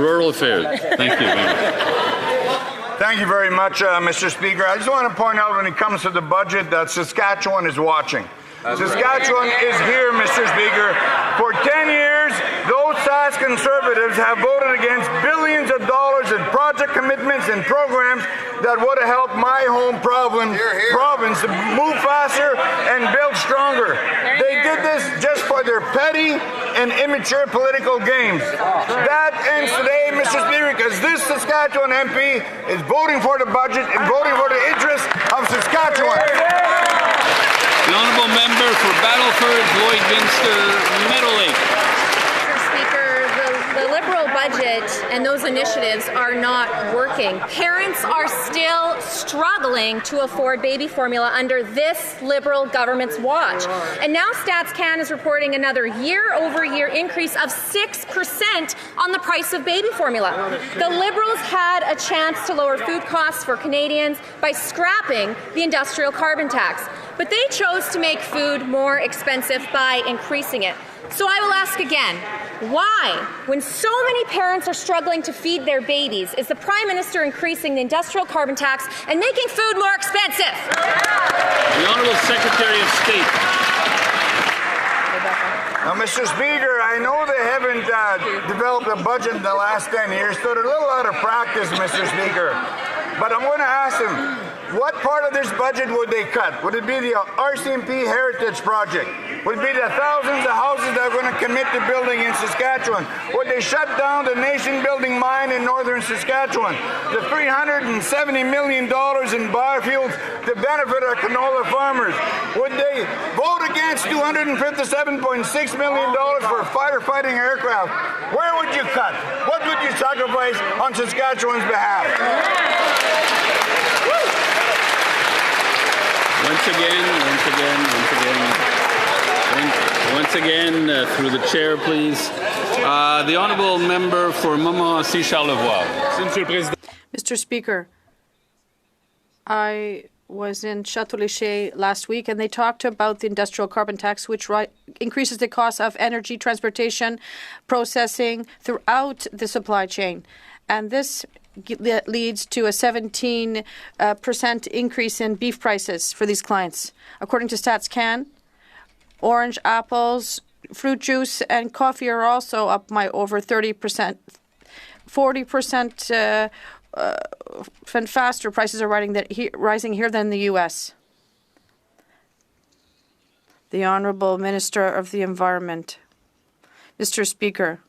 Rural Affairs. Thank you. Thank you very much, Mr. Speaker. I just want to point out when it comes to the budget that Saskatchewan is watching. Saskatchewan is here, Mr. Speaker. For 10 years, those Sask Conservatives have voted against billions of dollars in project commitments and programs that would have helped my home province to move faster and build stronger. They did this just for their petty and immature political games. That ends today, Mr. Speaker, because this Saskatchewan MP is voting for the budget and voting for the interests of Saskatchewan. The Honourable Member for Battleford, Lloydminster, Meadow Lake. Mr. Speaker, the Liberal budget and those initiatives are not working. Parents are still struggling to afford baby formula under this Liberal government's watch. And now Stats Can is reporting another year-over-year increase of 6% on the price of baby formula. The Liberals had a chance to lower food costs for Canadians by scrapping the industrial carbon tax. But they chose to make food more expensive by increasing it. So I will ask again, why, when so many parents are struggling to feed their babies, is the Prime Minister increasing the industrial carbon tax and making food more expensive? The Honourable Secretary of State. Now, Mr. Speaker, I know they haven't developed a budget in the last 10 years, so they're a little out of practice, Mr. Speaker. But I'm going to ask them, what part of this budget would they cut? Would it be the RCMP Heritage Project? Would it be the thousands of houses that are going to commit to building in Saskatchewan? Would they shut down the nation-building mine in northern Saskatchewan? The $370 million in biofuels to benefit our canola farmers? Would they vote against $257.6 million for firefighting aircraft? Where would you cut? What would you sacrifice on Saskatchewan's behalf? Once again, through the chair, please. The honourable member for Montmorency Charlevoix. Mr. Speaker, I was in Château-Léger last week, and they talked about the industrial carbon tax, which increases the cost of energy, transportation, processing throughout the supply chain. And this leads to a 17% increase in beef prices for these clients. According to StatsCan, orange, apples, fruit juice, and coffee are also up by over 30%. 40% faster prices are rising here than in the U.S. The Honourable Minister of the Environment. Mr. Speaker,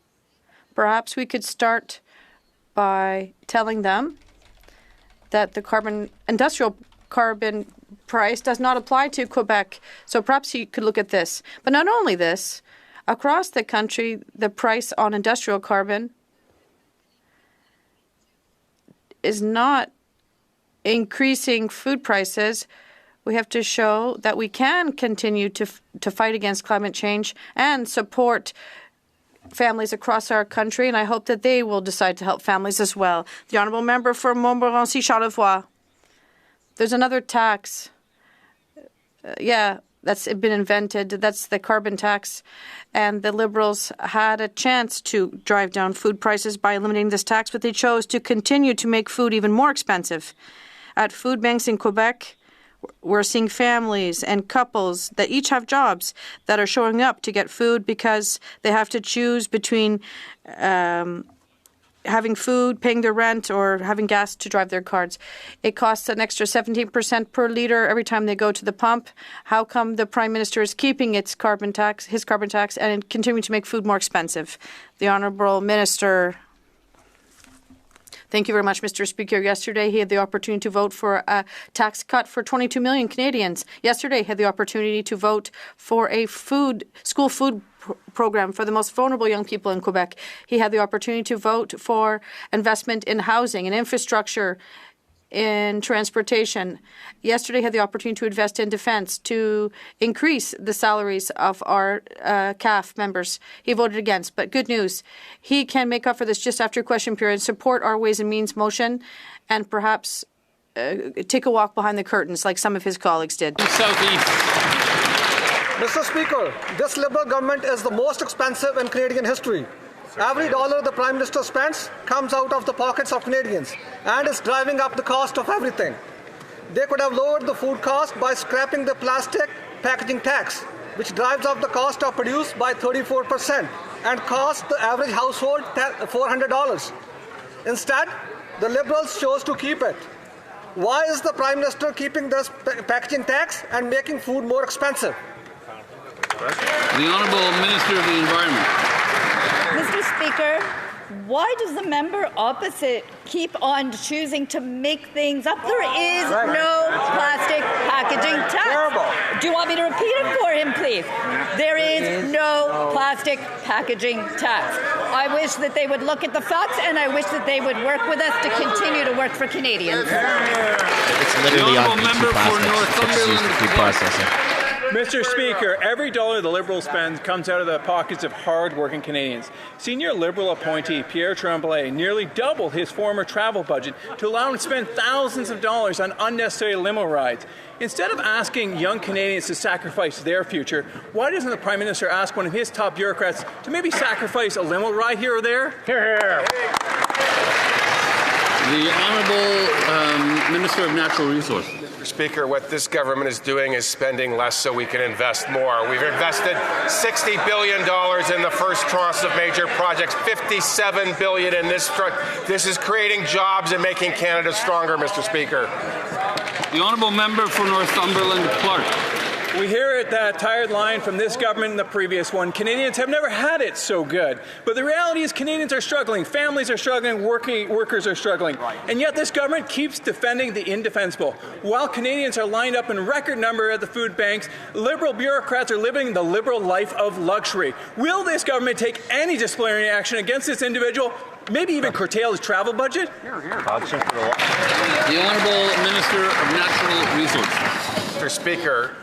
perhaps we could start by telling them that the industrial carbon price does not apply to Quebec. So perhaps you could look at this. But not only this, across the country, the price on industrial carbon is not increasing food prices. We have to show that we can continue to fight against climate change and support families across our country, and I hope that they will decide to help families as well. The Honourable Member for Montmorency Charlevoix. There's another tax. That's been invented. That's the carbon tax. And the Liberals had a chance to drive down food prices by eliminating this tax, but they chose to continue to make food even more expensive. At food banks in Quebec, we're seeing families and couples that each have jobs that are showing up to get food because they have to choose between having food, paying their rent, or having gas to drive their cars. It costs an extra 17% per litre every time they go to the pump. How come the Prime Minister is keeping his carbon tax, and continuing to make food more expensive? The Honourable Minister. Thank you very much, Mr. Speaker. Yesterday, he had the opportunity to vote for a tax cut for 22 million Canadians. Yesterday, he had the opportunity to vote for a school food program for the most vulnerable young people in Quebec. He had the opportunity to vote for investment in housing and infrastructure, in transportation. Yesterday, he had the opportunity to invest in defense, to increase the salaries of our CAF members. He voted against, but good news. He can make up for this just after question period, support our Ways and Means motion, and perhaps take a walk behind the curtains like some of his colleagues did. Mr. Speaker, this Liberal government is the most expensive in Canadian history. Every dollar the Prime Minister spends comes out of the pockets of Canadians and is driving up the cost of everything. They could have lowered the food cost by scrapping the plastic packaging tax, which drives up the cost of produce by 34% and costs the average household $400. Instead, the Liberals chose to keep it. Why is the Prime Minister keeping this packaging tax and making food more expensive? The Honourable Minister of the Environment. Mr. Speaker, why does the member opposite keep on choosing to make things up? There is no plastic packaging tax. Do you want me to repeat it for him, please? There is no plastic packaging tax. I wish that they would look at the facts, and I wish that they would work with us to continue to work for Canadians. It's literally on food processing. Mr. Speaker, every dollar the Liberals spend comes out of the pockets of hard-working Canadians. Senior Liberal appointee Pierre Tremblay nearly doubled his former travel budget to allow him to spend thousands of dollars on unnecessary limo rides. Instead of asking young Canadians to sacrifice their future, why doesn't the Prime Minister ask one of his top bureaucrats to maybe sacrifice a limo ride here or there? Here. The Honourable Minister of Natural Resources. Speaker, what this government is doing is spending less so we can invest more. We've invested $60 billion in the first tranche of major projects, $57 billion in this. This is creating jobs and making Canada stronger, Mr. Speaker. The honourable member for Northumberland Clark. We hear that tired line from this government and the previous one. Canadians have never had it so good. But the reality is Canadians are struggling, families are struggling, workers are struggling. And yet this government keeps defending the indefensible. While Canadians are lined up in record number at the food banks, Liberal bureaucrats are living the Liberal life of luxury. Will this government take any disciplinary action against this individual? Maybe even curtail his travel budget? The Honourable Minister of Natural Resources. Mr. Speaker,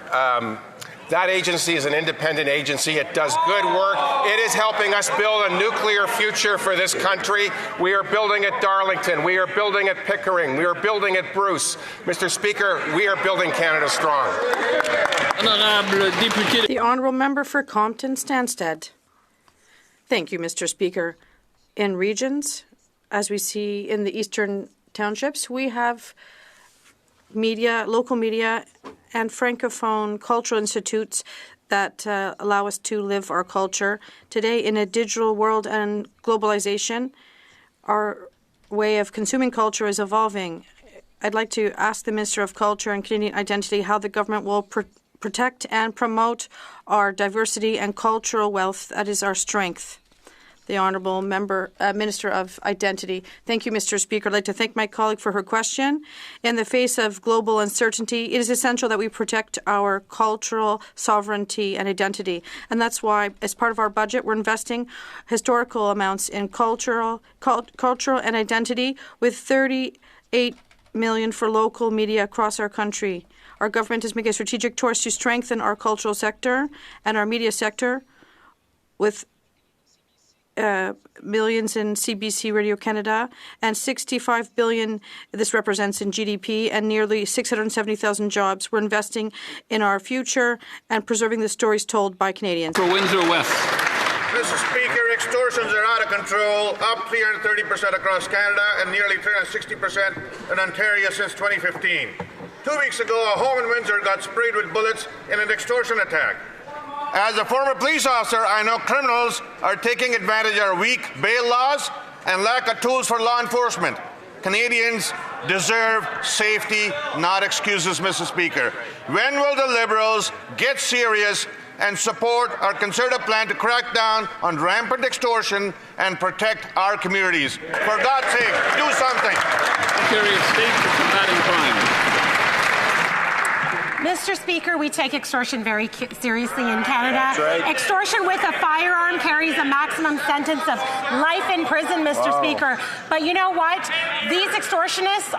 that agency is an independent agency. It does good work. It is helping us build a nuclear future for this country. We are building at Darlington. We are building at Pickering. We are building at Bruce. Mr. Speaker, we are building Canada strong. The honourable member for Compton Stansted. Thank you, Mr. Speaker. In regions, as we see in the eastern townships, we have media, local media, and francophone cultural institutes that allow us to live our culture. Today, in a digital world and globalization, our way of consuming culture is evolving. I'd like to ask the Minister of Culture and Canadian Identity how the government will protect and promote our diversity and cultural wealth. That is our strength. The Honourable Minister of Identity. Thank you, Mr. Speaker. I'd like to thank my colleague for her question. In the face of global uncertainty, it is essential that we protect our cultural sovereignty and identity. And that's why, as part of our budget, we're investing historical amounts in cultural and identity, with $38 million for local media across our country. Our government is making a strategic choice to strengthen our cultural sector and our media sector with millions in CBC Radio Canada and $65 billion this represents in GDP and nearly 670,000 jobs. We're investing in our future and preserving the stories told by Canadians. For Windsor West. Mr. Speaker, extortions are out of control, up 330% across Canada and nearly 360% in Ontario since 2015. 2 weeks ago, a home in Windsor got sprayed with bullets in an extortion attack. As a former police officer, I know criminals are taking advantage of our weak bail laws and lack of tools for law enforcement. Canadians deserve safety, not excuses, Mr. Speaker. When will the Liberals get serious and support our concerted plan to crack down on rampant extortion and protect our communities? For God's sake, do something. Secretary of State for Combating Crime. Mr. Speaker, we take extortion very seriously in Canada. Right. Extortion with a firearm carries a maximum sentence of life in prison, Mr. Speaker. But you know what? These extortionists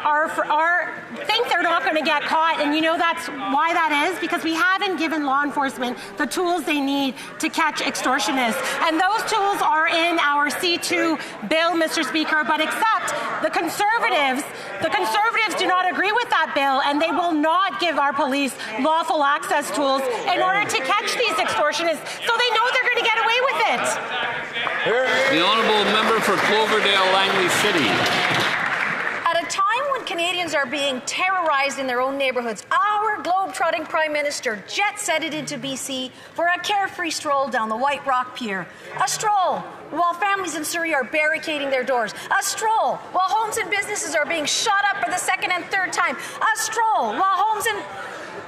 think they're not going to get caught, and you know that's why that is, because we haven't given law enforcement the tools they need to catch extortionists. And those tools are in our C2 bill, Mr. Speaker, but except the Conservatives do not agree with that bill, and they will not give our police lawful access tools in order to catch these extortionists, so they know they're going to get away with it. The honourable member for Cloverdale Langley City. At a time when Canadians are being terrorized in their own neighbourhoods, our globe-trotting Prime Minister jet-setted into BC for a carefree stroll down the White Rock Pier. A stroll while families in Surrey are barricading their doors. A stroll while homes and businesses are being shot up for the second and third time. A stroll while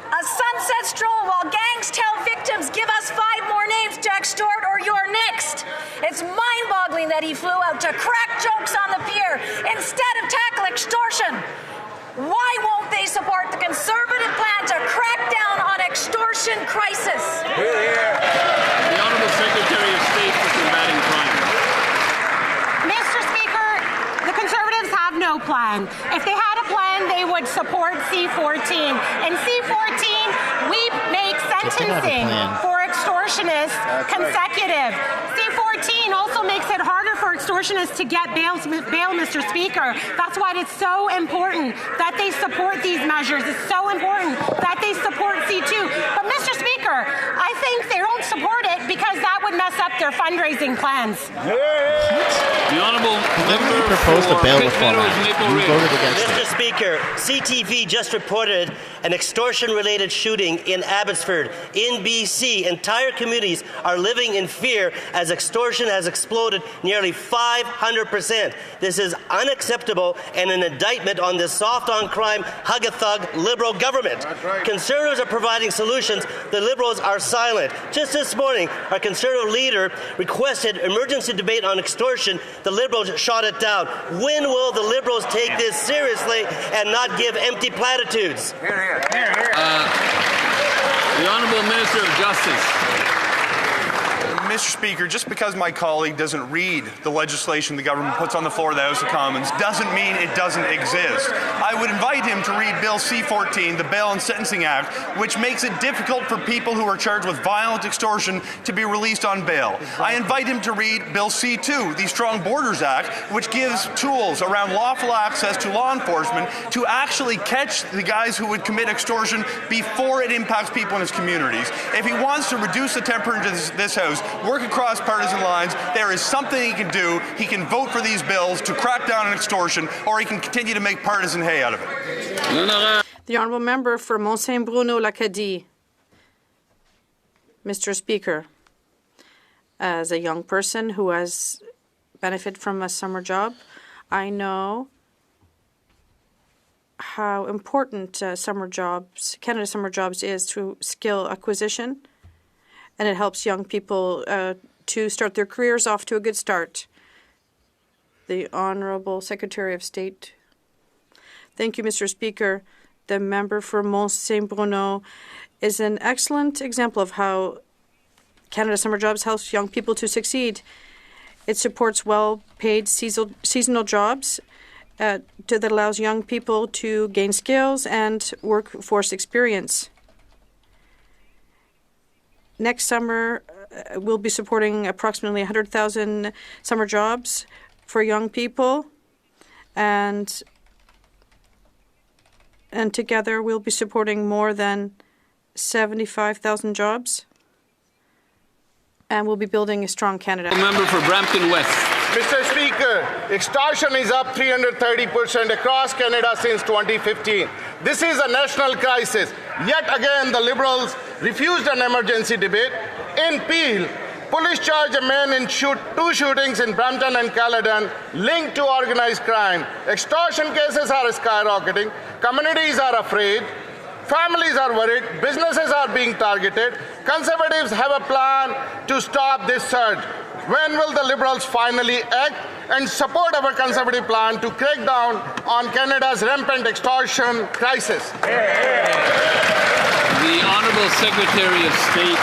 a sunset stroll while gangs tell victims, give us 5 more names to extort or you're next. It's mind-boggling that he flew out to crack jokes on the pier instead of tackle extortion. Why won't they support the Conservative plan to crack down on extortion crisis? The Honourable Secretary of State for Combating Crime. Mr. Speaker, the Conservatives have no plan. If they had a plan, they would support C-14. In C-14, we make sentencing for extortionists consecutive. C-14 also makes it harder for extortionists to get bail, Mr. Speaker. That's why it's so important that they support these measures. It's so important that they support C2. But, Mr. Speaker, I think they don't support it because that would mess up their fundraising plans. The honourable member proposed a bail for Pitt reform Meadows, act. Maple You Ridge. voted against Mr. it. Speaker, CTV just reported an extortion-related shooting in Abbotsford, in BC. Entire communities are living in fear as extortion has exploded nearly 500%. This is unacceptable and an indictment on this soft-on-crime, hug-a-thug Liberal government. Right. Conservatives are providing solutions. The Liberals are silent. Just this morning, our Conservative leader requested emergency debate on extortion. The Liberals shot it down. When will the Liberals take this seriously and not give empty platitudes? The Honourable Minister of Justice. Mr. Speaker, just because my colleague doesn't read the legislation the government puts on the floor of the House of Commons doesn't mean it doesn't exist. I would invite him to read Bill C-14, the Bail and Sentencing Act, which makes it difficult for people who are charged with violent extortion to be released on bail. I invite him to read Bill C-2, the Strong Borders Act, which gives tools around lawful access to law enforcement to actually catch the guys who would commit extortion before it impacts people in his communities. If he wants to reduce the temperature in this House, work across partisan lines, there is something he can do. He can vote for these bills to crack down on extortion, or he can continue to make partisan hay out of it. The Honourable Member for Mont-Saint-Bruno-L'Acadie. Mr. Speaker, as a young person who has benefited from a summer job, I know how important Canada Summer Jobs is to skill acquisition, and it helps young people to start their careers off to a good start. The Honourable Secretary of State. Thank you, Mr. Speaker. The member for Mont-Saint-Bruno is an excellent example of how Canada Summer Jobs helps young people to succeed. It supports well-paid seasonal jobs that allows young people to gain skills and workforce experience. Next summer, we'll be supporting approximately 100,000 summer jobs for young people, and together we'll be supporting more than 75,000 jobs, and we'll be building a strong Canada. Member for Brampton West. Mr. Speaker, extortion is up 330% across Canada since 2015. This is a national crisis. Yet again, the Liberals refused an emergency debate. In Peel, police charged a man in two shootings in Brampton and Caledon linked to organized crime. Extortion cases are skyrocketing. Communities are afraid. Families are worried. Businesses are being targeted. Conservatives have a plan to stop this surge. When will the Liberals finally act and support our Conservative plan to crack down on Canada's rampant extortion crisis? The Honourable Secretary of State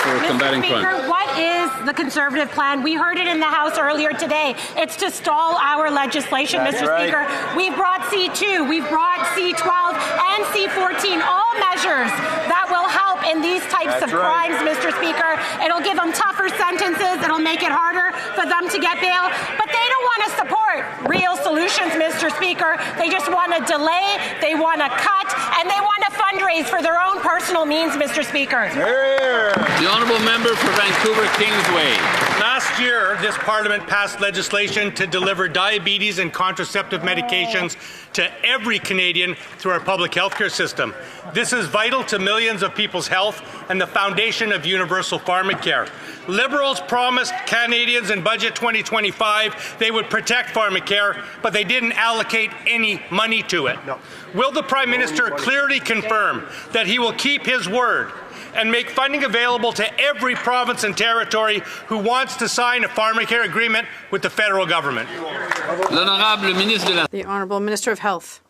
for Combating Crime. Mr. Speaker, what is the Conservative plan? We heard it in the House earlier today. It's to stall our legislation, That's Mr. right. Speaker. We've brought C2, we've brought C12 and C14, all measures that will help in these types of crimes, Mr. Speaker. It'll give them tougher sentences. It'll make it harder for them to get bail. But they don't want to support real solutions, Mr. Speaker. They just want to delay, they want to cut, and they want to fundraise for their own personal means, Mr. Speaker. The Honourable Member for Vancouver Kingsway. Last year, this Parliament passed legislation to deliver diabetes and contraceptive medications to every Canadian through our public healthcare system. This is vital to millions of people's health and the foundation of universal pharmacare. Liberals promised Canadians in Budget 2025 they would protect pharmacare, but they didn't allocate any money to it. No. Will the Prime Minister clearly confirm that he will keep his word and make funding available to every province and territory who wants to sign a pharmacare agreement with the federal government? The Honourable Minister of Health.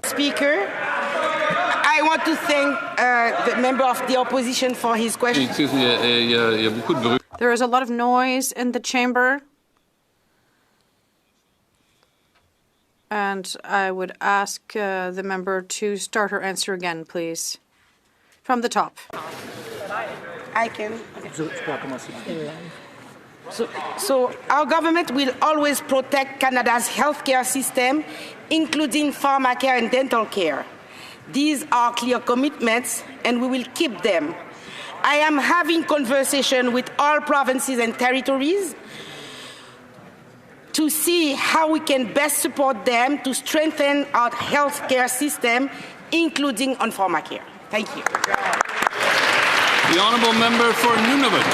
Speaker, I want to thank the member of the opposition for his question. There is a lot of noise in the chamber, and I would ask the member to start her answer again, please. From the top. I can. So our government will always protect Canada's healthcare system, including pharmacare and dental care. These are clear commitments, and we will keep them. I am having conversation with all provinces and territories to see how we can best support them to strengthen our healthcare system, including on pharmacare. Thank you. The honourable member for Nunavut.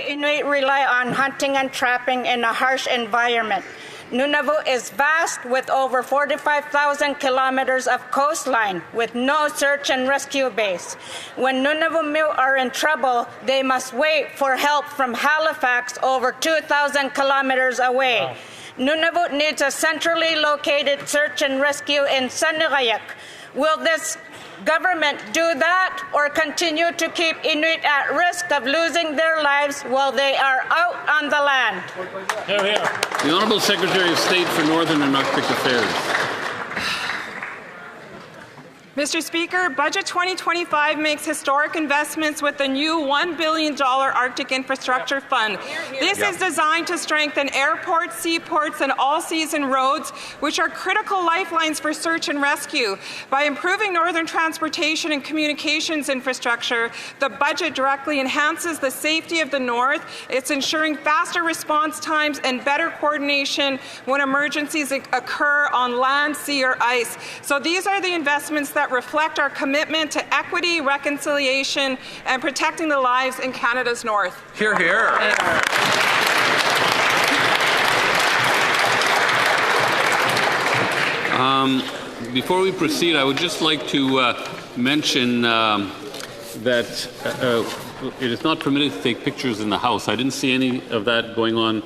Inuit rely on hunting and trapping in a harsh environment. Nunavut is vast with over 45,000 kilometers of coastline with no search and rescue base. When Nunavut are in trouble, they must wait for help from Halifax over 2,000 kilometers away. Wow. Nunavut needs a centrally located search and rescue in Sanirayak. Will this government do that or continue to keep Inuit at risk of losing their lives while they are out on the land? Here, here. The Honourable Secretary of State for Northern and Arctic Affairs. Mr. Speaker, Budget 2025 makes historic investments with the new $1 billion Arctic Infrastructure Fund. This is designed to strengthen airports, seaports, and all-season roads, which are critical lifelines for search and rescue. By improving northern transportation and communications infrastructure, the budget directly enhances the safety of the North. It's ensuring faster response times and better coordination when emergencies occur on land, sea, or ice. So these are the investments that reflect our commitment to equity, reconciliation, and protecting the lives in Canada's North. Hear, hear. Before we proceed, I would just like to mention that it is not permitted to take pictures in the House. I didn't see any of that going on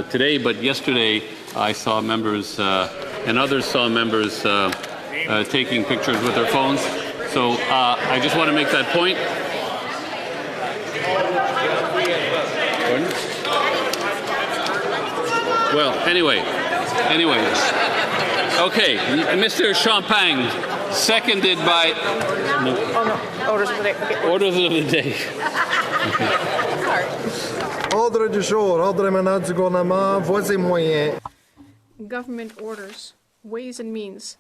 today, but yesterday I saw members and others saw members taking pictures with their phones. So I just want to make that point. Pardon? Well, anyway. Okay, Mr. Champagne, seconded by... Orders of the day. Okay. Orders of the day. Ordre du jour, ordre maintenant du gouvernement, voici moyen. Government orders, Ways and Means.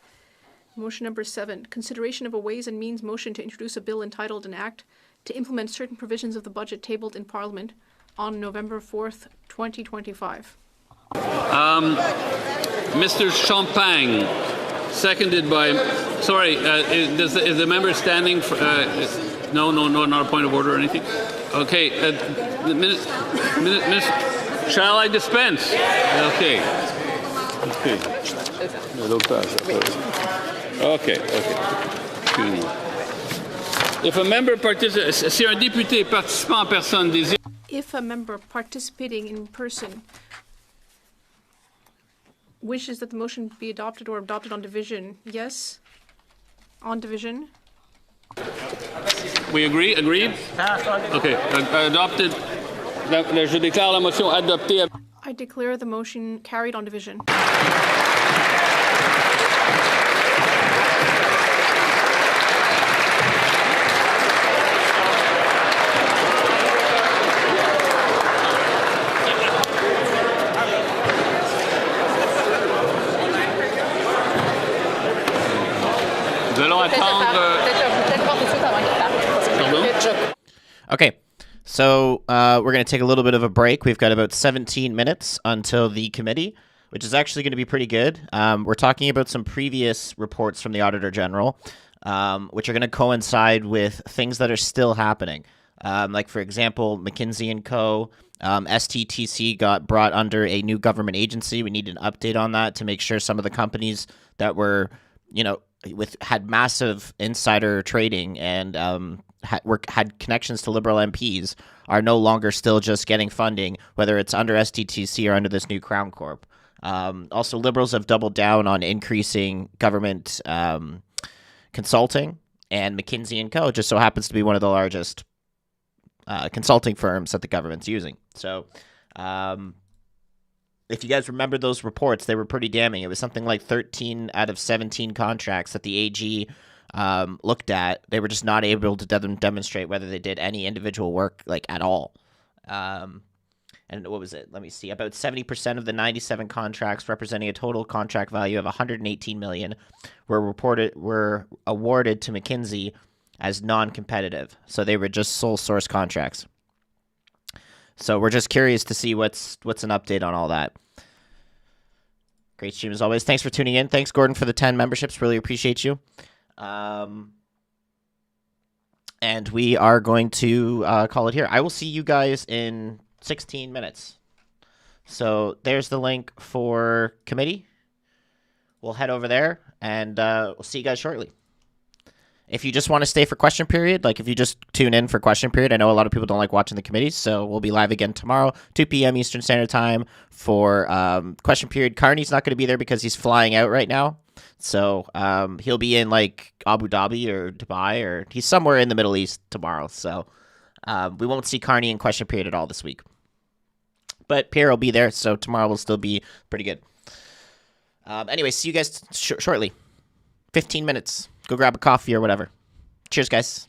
Motion number 7, consideration of a Ways and Means motion to introduce a bill entitled an Act to implement certain provisions of the budget tabled in Parliament on November 4th, 2025. Mr. Champagne, seconded by... Sorry, is the member standing for... No, not a point of order or anything? Okay, shall I dispense? Okay. Okay. If a member si un député participant en personne désire... If a member participating in person wishes that the motion be adopted or adopted on division, yes? On division? We agree? Agreed? Okay, adopted. Je déclare la motion adoptée. I declare the motion carried on division. Nous allons attendre... Okay, so we're going to take a little bit of a break. We've got about 17 minutes until the committee, which is actually going to be pretty good. We're talking about some previous reports from the Auditor General, which are going to coincide with things that are still happening. Like, for example, McKinsey & Co., STTC got brought under a new government agency. We need an update on that to make sure some of the companies that were, had massive insider trading and had connections to Liberal MPs are no longer still just getting funding, whether it's under STTC or under this new Crown Corp. Also, Liberals have doubled down on increasing government consulting, and McKinsey & Co. just so happens to be one of the largest consulting firms that the government's using. So if you guys remember those reports, they were pretty damning. It was something like 13 out of 17 contracts that the AG looked at. They were just not able to demonstrate whether they did any individual work at all. And what was it? Let me see. About 70% of the 97 contracts, representing a total contract value of $118 million, were awarded to McKinsey as non-competitive. So they were just sole source contracts. So we're just curious to see what's an update on all that. Great stream as always. Thanks for tuning in. Thanks, Gordon, for the 10 memberships. Really appreciate you. And we are going to call it here. I will see you guys in 16 minutes. So there's the link for committee. We'll head over there, and we'll see you guys shortly. If you just want to stay for question period, like if you just tune in for question period, I know a lot of people don't like watching the committees, so we'll be live again tomorrow, 2 p.m. Eastern Standard Time for question period. Carney's not going to be there because he's flying out right now. So he'll be in like Abu Dhabi or Dubai, or he's somewhere in the Middle East tomorrow. So we won't see Carney in question period at all this week. But Pierre will be there, so tomorrow will still be pretty good. Anyway, see you guys shortly. 15 minutes. Go grab a coffee or whatever. Cheers, guys.